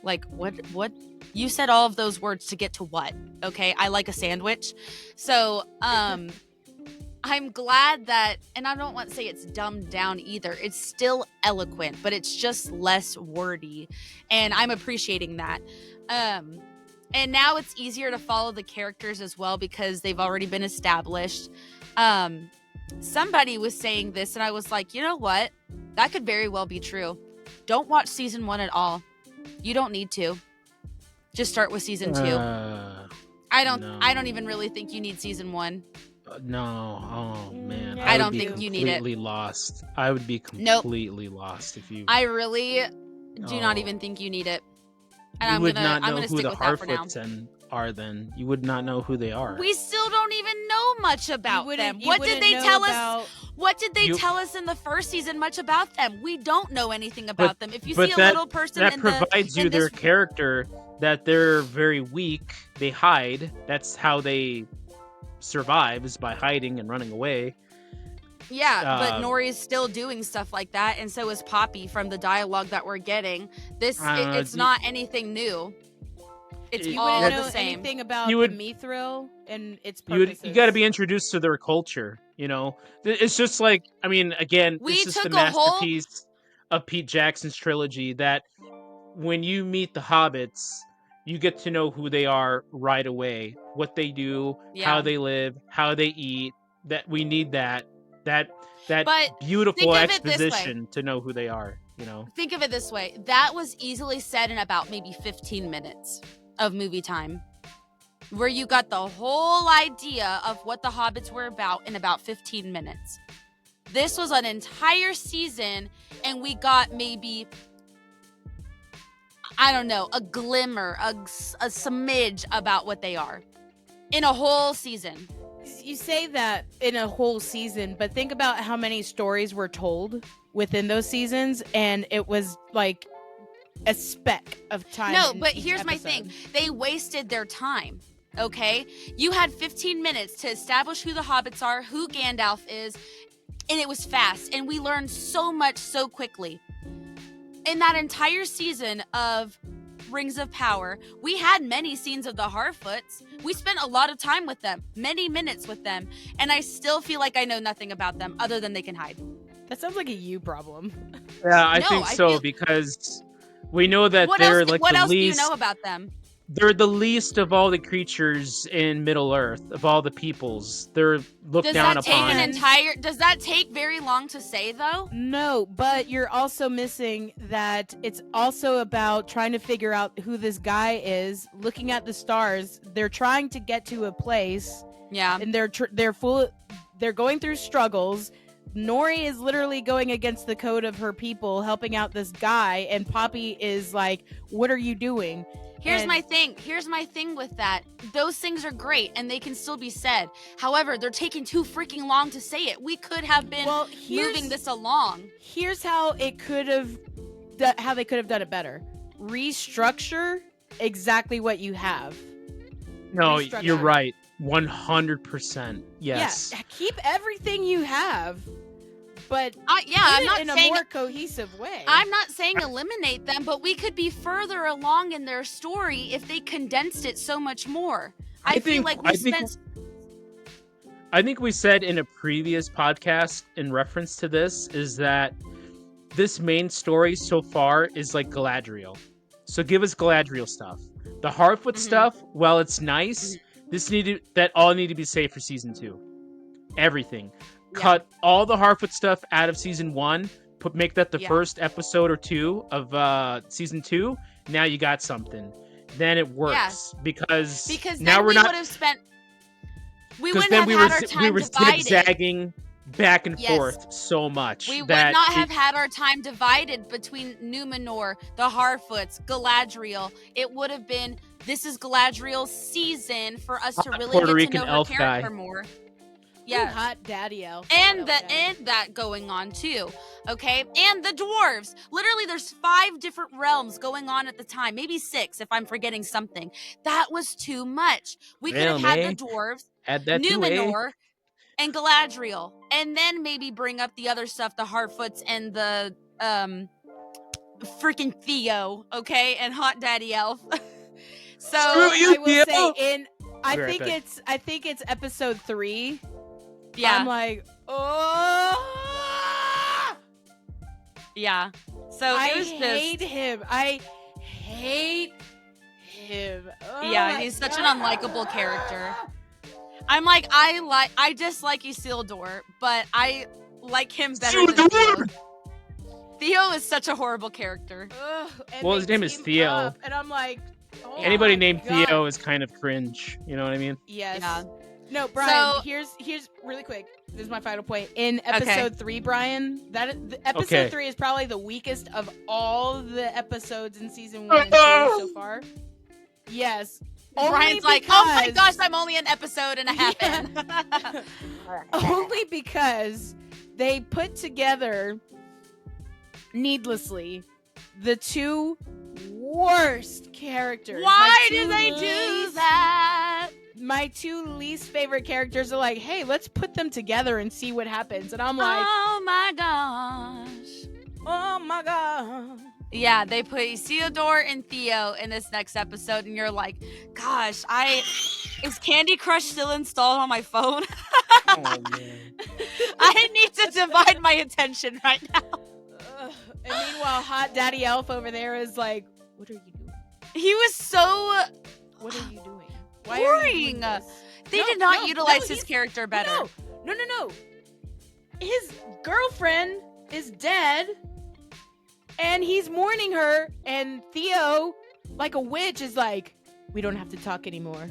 like what you said all of those words to get to what? Okay, I like a sandwich. So I'm glad that, and I don't want to say it's dumbed down either, it's still eloquent, but it's just less wordy, and I'm appreciating that. And now it's easier to follow the characters as well because they've already been established. Somebody was saying this and I was like, you know what, that could very well be true. Don't watch season 1 at all. You don't need to. Just start with season 2. I don't even really think you need season 1. No. Oh man. Yeah, I would don't be think you need it. completely lost. I would be completely lost if you. I really do not Oh. even think you need it. And You I'm would gonna not know who stick the with that for now. Harfoots are. Then you would not know who they are. We still don't even know much about them. You What did wouldn't they know tell us? about- What did they You- tell us in the first season much about them? We don't know anything about them. If you but see a that- little person that in provides the you in their this, character, that they're very weak. They hide. That's how they survive, is by hiding and running away. yeah, but uh, Nori's still doing stuff like that, and so is Poppy from the dialogue that we're getting. It's you- not anything new. It's You You all wouldn't the know same. anything about You would- the Mithril and its You purposes. got to be introduced to their culture. You know, it's just like, I mean, again, We it's just the took a whole- masterpiece of Pete Jackson's trilogy that when you meet the hobbits, you get to know who they are right away, what they do, how Yeah. they live, how they eat. That we need that But beautiful think of it this way. exposition to know who they are. You know, Think of it this way. That was easily said in about maybe 15 minutes of movie time, where you got the whole idea of what the hobbits were about in about 15 minutes. This was an entire season, and we got maybe, I don't know, a glimmer, a smidge about what they are in a whole season. You say that in a whole season, but think about how many stories were told within those seasons, and it was like a speck of time. No, in but each here's my episode. thing. They wasted their time. Okay? You had 15 minutes to establish who the hobbits are, who Gandalf is, and it was fast. And we learned so much so quickly. In that entire season of Rings of Power, we had many scenes of the Harfoots. We spent a lot of time with them, many minutes with them, and I still feel like I know nothing about them other than they can hide. That sounds like a you problem. Yeah, I No, think I so feel- because we know that What they're else? like What the else least. do you know about them? They're the least of all the creatures in Middle Earth, of all the peoples. They're looked Does down that take upon. an entire? Does that take very long to say though? No, but you're also missing that it's also about trying to figure out who this guy is. Looking at the stars, they're trying to get to a place, Yeah. and they're going through struggles. Nori is literally going against the code of her people, helping out this guy, and Poppy is like, "What are you doing?" Here's And- my thing. Here's my thing with that. Those things are great and they can still be said. However, they're taking too freaking long to say it. We could have been Well, moving this along. Here's how it could have, how they could have done it better. Restructure exactly what you have. No, restructure. you're right. 100%. Yes. Yeah, keep everything you have, but I'm put not it in a saying more cohesive way. I'm not saying eliminate them, but we could be further along in their story if they condensed it so much more. I feel like we spent I think we said in a previous podcast in reference to this is that this main story so far is like Galadriel. So give us Galadriel stuff. The Harfoot stuff, well, it's nice. That all need to be saved for season 2. Everything. Yeah. Cut all the Harfoot stuff out of season 1. Make that the Yeah. first episode or 2 of season 2. Now you got something. Then it works because now then we're we not would have spent. We because wouldn't then have we had were our time we were divided. zigzagging back and Yes. forth so much We would that not have had our time divided between Numenor, the Harfoots, Galadriel. It would have been, this is Galadriel's season for us to really Puerto get Rican to know her elf guy. character more. Yeah. Hot daddy elf. And that going on too, okay? And the dwarves. Literally, there's 5 different realms going on at the time, maybe 6 if I'm forgetting something. That was too much. We could have had Really? the dwarves, add that to it. Numenor, and Galadriel, and then maybe bring up the other stuff, the Harfoots and the freaking Theo, okay, and Hot Daddy Elf. So Screw you, I will Theo. say I Be right think back. it's episode 3. yeah, I'm like, oh, yeah. So I it was just. hate him. I hate him. Oh Yeah, my he's such an God. unlikable character. I'm like, I dislike Isildur, but I like him better than Theo. Isildur! Theo is such a horrible character. Ugh, and Well, they his name is team Theo. up, and I'm like, oh Anybody my named God. Theo is kind of cringe. You know what I mean? Yes. Yeah. No, Brian. So- here's really quick. This is my final point. In episode 3, Brian, episode Okay. 3 is probably the weakest of all the episodes in season 1 and 2 so far. Yes. Brian's like, oh my gosh, I'm only an episode and a half in. Only because they put together needlessly the 2 worst characters. Why My do 2 they do least- that? My 2 least favorite characters are like, hey, let's put them together and see what happens. And I'm like, Oh my gosh. oh my God. Yeah, they put Isildur and Theo in this next episode, and you're like, gosh, is Candy Crush still installed on my phone? Oh man. I need to divide my attention right now. Ugh. And meanwhile, Hot Daddy Elf over there is like, what are you doing? He was so. What are you doing? Why are you doing Boring. this? They No, did not no, utilize no, his he's- character better. No. His girlfriend is dead, and he's mourning her, and Theo, like a witch, is like, we don't have to talk anymore.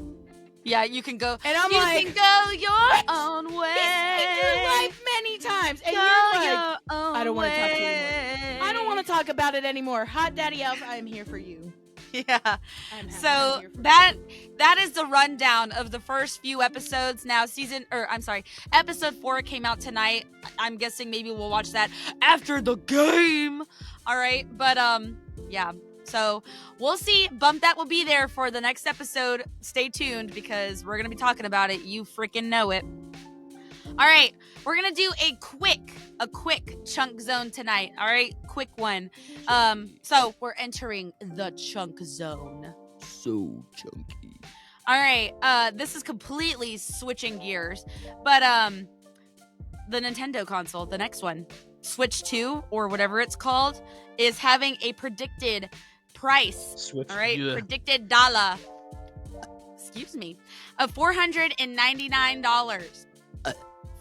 Yeah, you can go. And I'm you like, can go your what? own way. He's saved your life many times, and Go you're like, your own I don't wanna talk to you way. I don't want to talk about it anymore. Hot Daddy Elf, I am here for you. Yeah. I'm So here for that is the rundown of the first few episodes. Now episode 4 came out tonight. I'm guessing maybe we'll watch that after the game. All right, but yeah, So we'll see. Bump That will be there for the next episode. Stay tuned because we're going to be talking about it. You freaking know it. All right. We're going to do a quick chunk zone tonight. All right. Quick one. So we're entering the chunk zone. So chunky. All right. This is completely switching gears, but the Nintendo console, the next one, Switch 2 or whatever it's called, is having a predicted price. Switch. All right, Yeah. predicted dollar. Excuse me, of $499.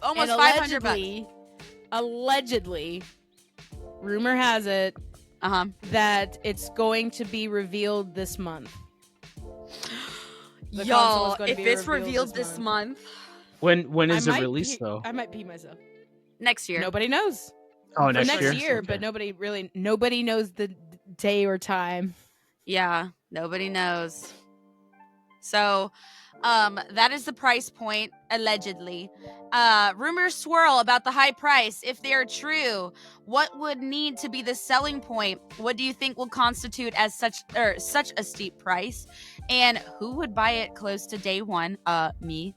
Almost And $500. allegedly, rumor has it that it's going to be revealed this month. The console is Y'all, gonna if be it's revealed revealed this this month, When is I it might released pee- though? I might pee myself. next year. Nobody knows. Oh, For next next year. year, but nobody knows the day or time. Yeah, nobody knows. So, that is the price point, allegedly. Rumors swirl about the high price. If they are true, what would need to be the selling point? What do you think will constitute as such a steep price? And who would buy it close to day one? Me.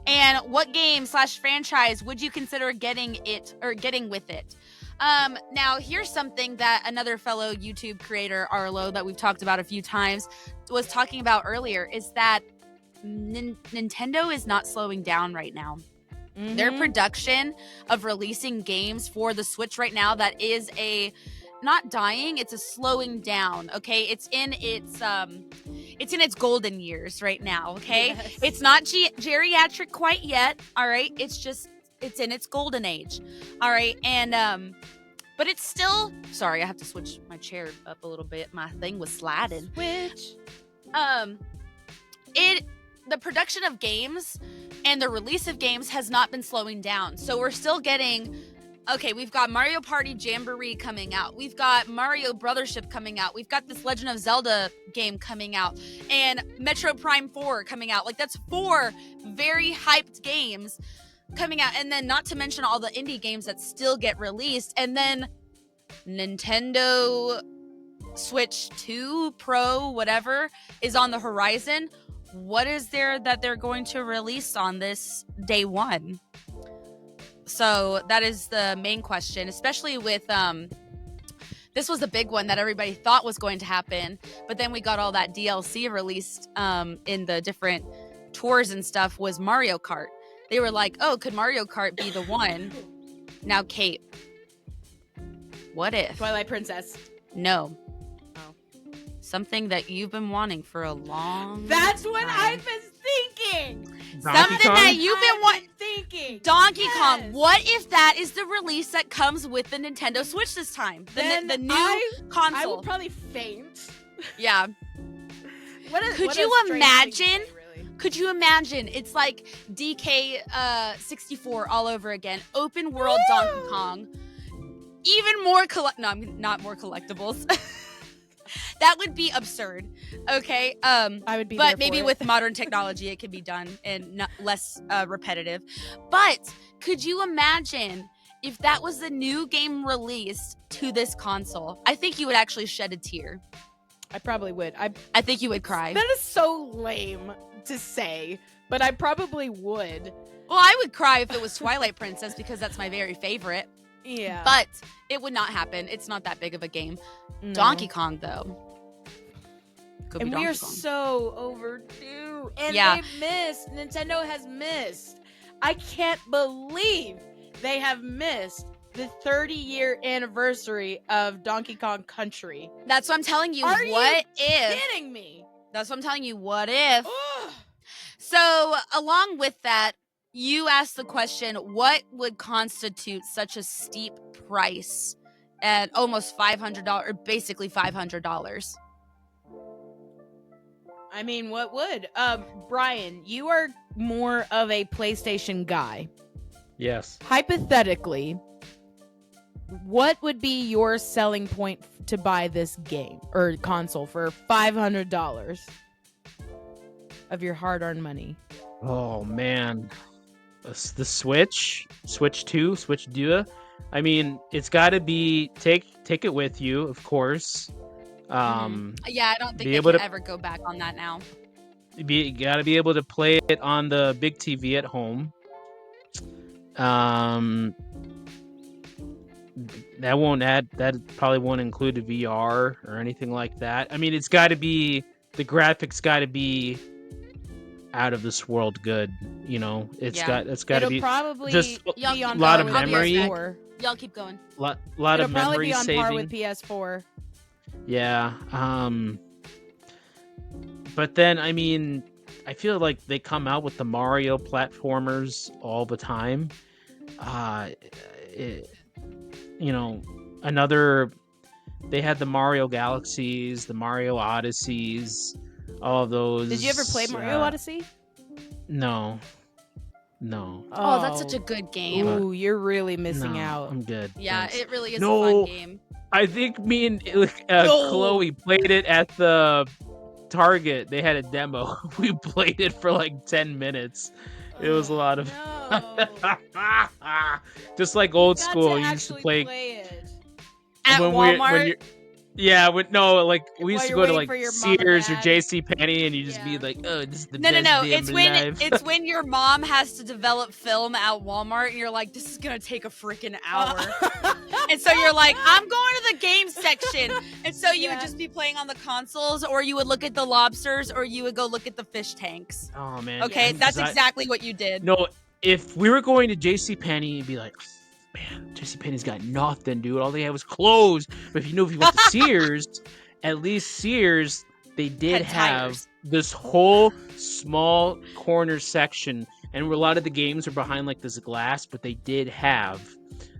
And what game / franchise would you consider getting with it? Now here's something that another fellow YouTube creator, Arlo, that we've talked about a few times, was talking about earlier, is that Nintendo is not slowing down right now. Their production of releasing games for the Switch right now, that is not dying, it's a slowing down. Okay, it's in its golden years right now. Okay, Yes. it's not geriatric quite yet. All right, it's in its golden age. All right, and but it's still. Sorry, I have to switch my chair up a little bit. My thing was sliding. Which The production of games and the release of games has not been slowing down. So we're still getting. Okay, we've got Mario Party Jamboree coming out. We've got Mario Brothership coming out. We've got this Legend of Zelda game coming out. And Metro Prime 4 coming out. Like, that's 4 very hyped games coming out. And then not to mention all the indie games that still get released. And then Nintendo Switch 2 Pro, whatever, is on the horizon. What is there that they're going to release on this day one? So that is the main question, especially with this was a big one that everybody thought was going to happen, but then we got all that DLC released in the different tours and stuff, was Mario Kart. They were like, oh, could Mario Kart be the one? Now, Kate, what if? Twilight Princess. No. Oh. Something that you've been wanting for a long That's what time. I've been thinking. Donkey Something Kong? that you've been wanting. Thinking. Donkey Yes. Kong. What if that is the release that comes with the Nintendo Switch this time? Then The new I console. would probably faint. Yeah. Could what you a strange thing to imagine? say, really. Could you imagine? It's like DK 64 all over again. Open world Donkey Kong. Even more not more collectibles. That would be absurd. Okay. I would be there But for maybe it. with modern technology it can be done and less repetitive. But could you imagine if that was the new game released to this console? I think you would actually shed a tear. I probably would. I think you would cry. That is so lame to say, but I probably would. Well, I would cry if it was Twilight Princess because that's my very favorite. Yeah. But it would not happen. It's not that big of a game. No. Donkey Kong, though. Could be And we are Donkey Kong. so overdue. And Yeah. they missed. Nintendo has missed. I can't believe they have missed the 30-year anniversary of Donkey Kong Country. That's what I'm telling you. Are you What if? Kidding me? That's what I'm telling you. What if? Ugh. So, along with that, you asked the question, what would constitute such a steep price at almost $500, or basically $500? I mean, what would? Brian, you are more of a PlayStation guy. Yes. Hypothetically, what would be your selling point to buy this game or console for $500 of your hard-earned money? Oh man, the Switch 2, Switch 2. I mean, it's got to be take it with you, of course. Yeah, I don't think Be they able can to ever go back on that now. got to be able to play it on the big TV at home. That probably won't include a VR or anything like that. I mean, it's got to be the graphics got to be out of this world good. You know, it's Yeah. got to It'll be probably just Y'all be keep on lot par of with memory. PS4. Y'all keep going. lot It'll of probably memory be on par with saving. PS4. Yeah. But then I mean, I feel like they come out with the Mario platformers all the time. It, you know, another. They had the Mario Galaxies, the Mario Odysseys, all of those. Did you ever play Mario Odyssey? No. No. Oh, that's such a good game. Ooh, you're really missing No, out. I'm good. Yeah, thanks. it really is No. a fun game. I think me and No. Chloe played it at the Target. They had a demo. We played it for like 10 minutes. It was a lot of No. just like old Got school. to You used to actually play it. At when Walmart. you're yeah, no, like we While used to you're go to waiting like for your mom and Sears or dad. J.C. Penney, and you just be Yeah. like, "Oh, this is the No. best day It's of when my life." it's when your mom has to develop film at Walmart, and you're like, "This is gonna take a freaking hour." And so you're like, "I'm going to the game section," and so you would Yeah. just be playing on the consoles, or you would look at the lobsters, or you would go look at the fish tanks. Oh man. Okay, and that's 'cause exactly what you did. No, if we were going to J.C. Penney, it'd be like, man, J.C. Penney's got nothing, dude. All they had was clothes. But if you went to Sears, at least Sears, they did Had have tires. this whole small corner section, and a lot of the games are behind like this glass, but they did have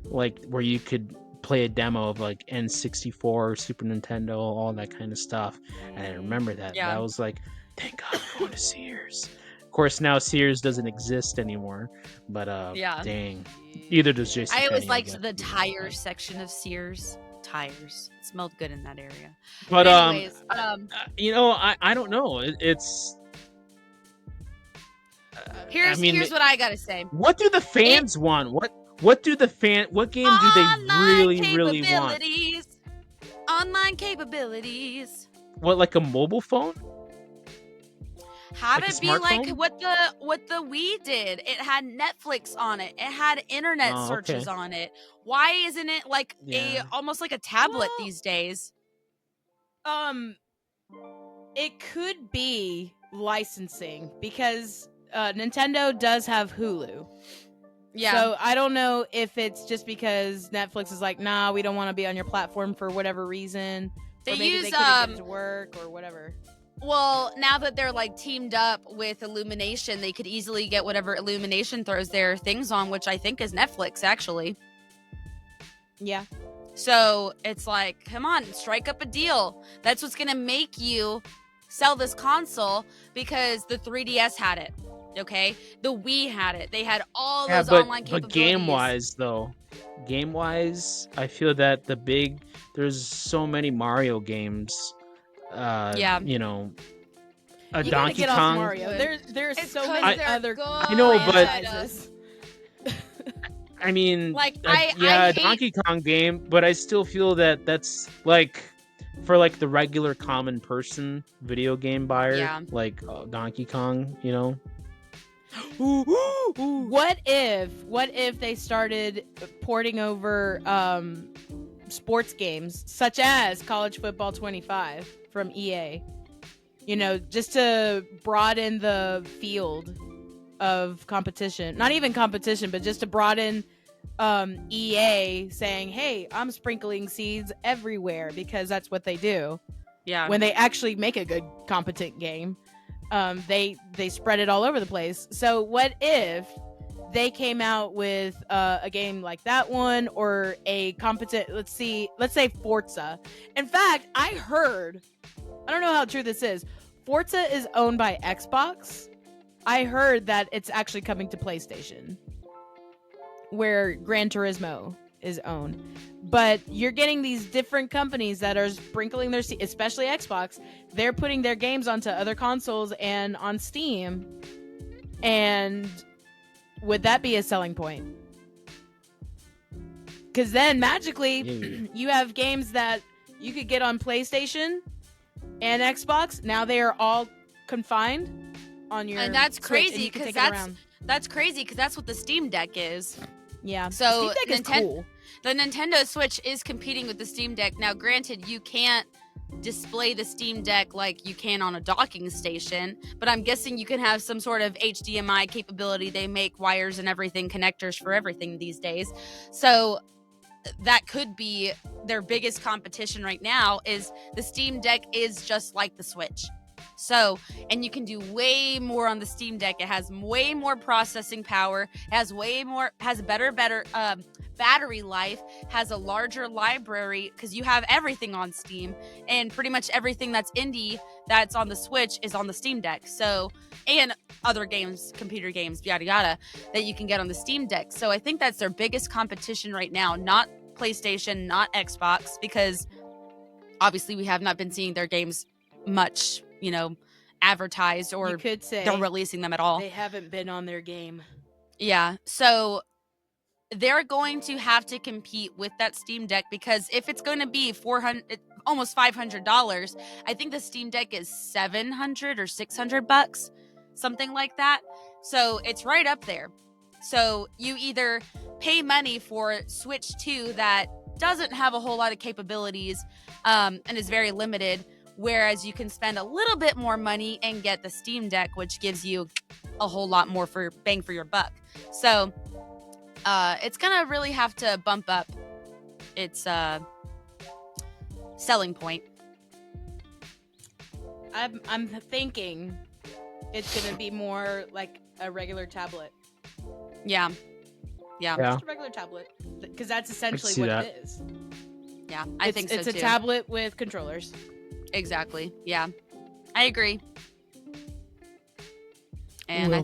like where you could play a demo of like N64, Super Nintendo, all that kind of stuff. And I remember that. Yeah. That was like, thank God we're going to Sears. Of course, now Sears doesn't exist anymore. But Yeah. dang, either does JC. I always liked the tires section of Sears. Tires. It smelled good in that area. But anyways, I don't know. It's here's what I gotta say. What do the fans want? What do the what game do they really want? Online capabilities. What, like a mobile phone? Have Like a it be like smartphone? what the Wii did. It had Netflix on it. It had internet Oh, searches okay. on it. Why isn't it like Yeah. almost like a tablet Well, these days? It could be licensing because Nintendo does have Hulu. Yeah. So I don't know if it's just because Netflix is like, nah, we don't want to be on your platform for whatever reason. They or maybe use they couldn't get it to work or whatever. well, now that they're like teamed up with Illumination, they could easily get whatever Illumination throws their things on, which I think is Netflix actually. Yeah. So it's like, come on, strike up a deal. That's what's gonna make you sell this console because the 3DS had it. Okay, the Wii had it. They had all those online capabilities. but game wise, I feel that there's so many Mario games. Yeah. You know, a You gotta Donkey get off Kong. Mario. There's It's so 'cause many they're other good. I know, but- franchises. I mean, Like, a I hate- Donkey Kong game, but I still feel that that's like for like the regular common person video game buyer, Yeah. like Donkey Kong, you know. What if they started porting over sports games such as College Football 25 from EA? You know, just to broaden the field of competition. Not even competition, but just to broaden EA saying, "Hey, I'm sprinkling seeds everywhere," because that's what they do. Yeah. When they actually make a good competent game, they spread it all over the place. So what if they came out with a game like that one, or a competent, let's say Forza. In fact, I don't know how true this is, Forza is owned by Xbox. I heard that it's actually coming to PlayStation, where Gran Turismo is owned. But you're getting these different companies that are sprinkling their, especially Xbox, they're putting their games onto other consoles and on Steam. And would that be a selling point? Because then magically, Yeah. you have games that you could get on PlayStation and Xbox. Now they are all confined on your And that's Switch, crazy, and you can 'cause take it that's- around. That's crazy because that's what the Steam Deck is. Yeah. So, Steam Deck is cool. The Nintendo Switch is competing with the Steam Deck. Now, granted, you can't display the Steam Deck like you can on a docking station, but I'm guessing you can have some sort of HDMI capability. They make wires and everything, connectors for everything these days. So that could be their biggest competition right now. Is the Steam Deck is just like the Switch. So, and you can do way more on the Steam Deck. It has way more processing power, has a better battery life, has a larger library because you have everything on Steam, and pretty much everything that's indie that's on the Switch is on the Steam Deck. So, and other games, computer games, yada yada, that you can get on the Steam Deck. So I think that's their biggest competition right now, not PlayStation, not Xbox, because obviously we have not been seeing their games much, advertised, or You could say they're releasing them at all. they haven't been on their game. Yeah. So they're going to have to compete with that Steam Deck, because if it's going to be almost $500, I think the Steam Deck is $700 or $600, something like that. So it's right up there. So you either pay money for Switch 2 that doesn't have a whole lot of capabilities and is very limited, whereas you can spend a little bit more money and get the Steam Deck, which gives you a whole lot more for bang for your buck. So it's gonna really have to bump up its selling point. I'm thinking it's gonna be more like a regular tablet. Yeah. Yeah. Just a regular tablet, because that's essentially see what that. it is. Yeah, I think so it's too. a tablet with controllers. Exactly. Yeah, I agree. And I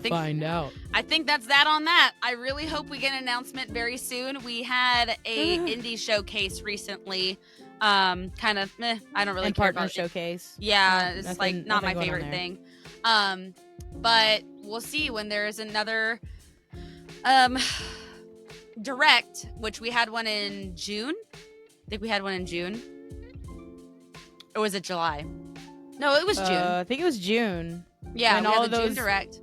think that's that on that. I really hope we get an announcement very soon. We had a indie showcase recently. Kind of I don't really And care partner about it. showcase. Yeah, No, it's nothing- like not my nothing going on favorite there. thing. But we'll see when there's another direct, which we had one in June. I think we had one in June. Or was it July? No, it was June. I think it was June. Yeah, when we all had the June those direct.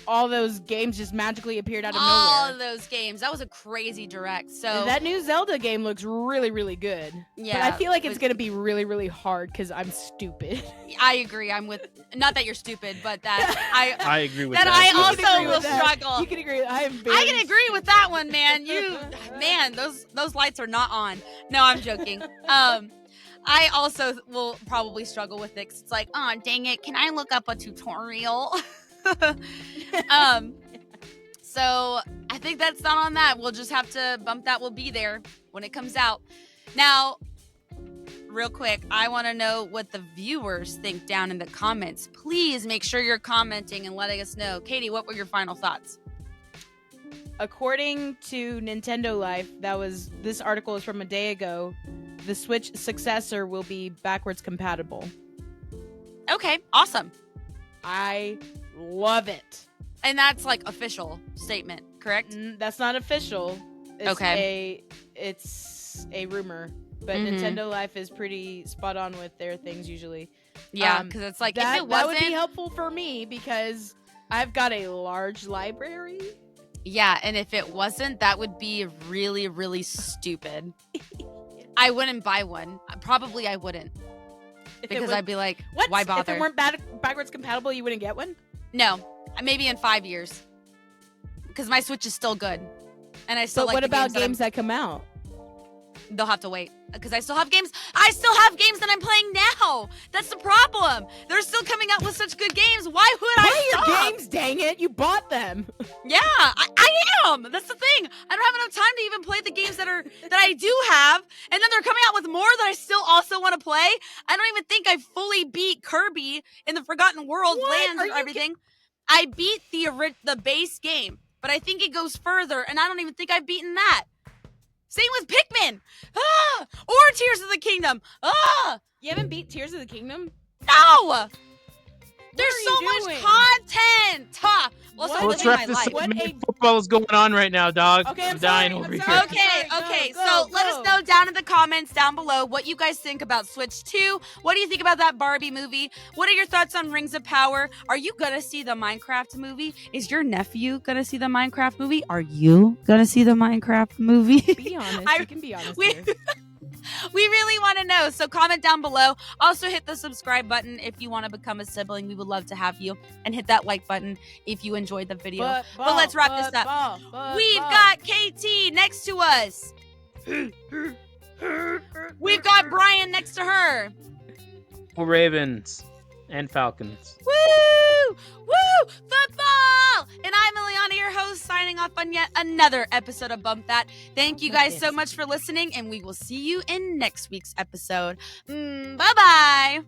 All those games just magically appeared out of All nowhere. of those games. That was a crazy direct. So And that new Zelda game looks really, really good. yeah, But I feel like it's but- going to be really, really hard because I'm stupid. I agree. I'm with. Not that you're stupid, but that I agree with that that. I You can also agree will with that. struggle. You can agree. I am. I very can agree with that one, man. Man, those lights are not on. No, I'm joking. I also will probably struggle with it. 'Cause it's like, oh, dang it, can I look up a tutorial? So I think that's not on that. We'll just have to bump that. Will be there when it comes out. Now, real quick, I want to know what the viewers think down in the comments. Please make sure you're commenting and letting us know. Katie, what were your final thoughts? According to Nintendo Life, this article is from a day ago. The Switch successor will be backwards compatible. Okay, awesome. I love it. And that's like official statement, correct? That's not official. Okay. It's a rumor, but Mhm. Nintendo Life is pretty spot on with their things usually. Yeah, because it's like if it That wasn't, would be helpful for me because I've got a large library. yeah, and if it wasn't, that would be really, really stupid. I wouldn't buy one. Probably I wouldn't, If it because was- I'd be like, what? why If bother? it weren't backwards compatible, you wouldn't get one? No, maybe in 5 years, because my Switch is still good, and I still But like what the about games games that come out? They'll have to wait because I still have games. I still have games that I'm playing now. That's the problem. They're still coming out with such good games. Why would I Play stop? your games, dang it! You bought them. Yeah, I am. That's the thing. I don't have enough time to even play the games that I do have, and then they're coming out with more that I still also want to play. I don't even think I fully beat Kirby in the Forgotten World What? lands Are and you everything. I beat the base game, but I think it goes further, and I don't even think I've beaten that. Same with Pikmin. Or Tears of the Kingdom. You haven't beat Tears of the Kingdom? No. There's are so you much doing? content. Also, What? I'm Let's living wrap my this life. up. What Man, a football is going on right now, dog. Okay, I'm dying sorry, over I'm here. sorry. Okay. Go, So go, let us go. know down in the comments down below what you guys think about Switch 2. What do you think about that Barbie movie? What are your thoughts on Rings of Power? Are you gonna see the Minecraft movie? Is your nephew gonna see the Minecraft movie? Are you gonna see the Minecraft movie? Be honest. I- You can be honest we- here. We really want to know. So comment down below. Also hit the subscribe button if you want to become a sibling. We would love to have you. And hit that like button if you enjoyed the video. But let's wrap this up. We've got KT next to us. We've got Brian next to her. Ravens and Falcons. Woo! Woo! Football! And I'm Eliana, your host, signing off on yet another episode of Bump That. Thank you guys so much for listening, and we will see you in next week's episode. Bye-bye!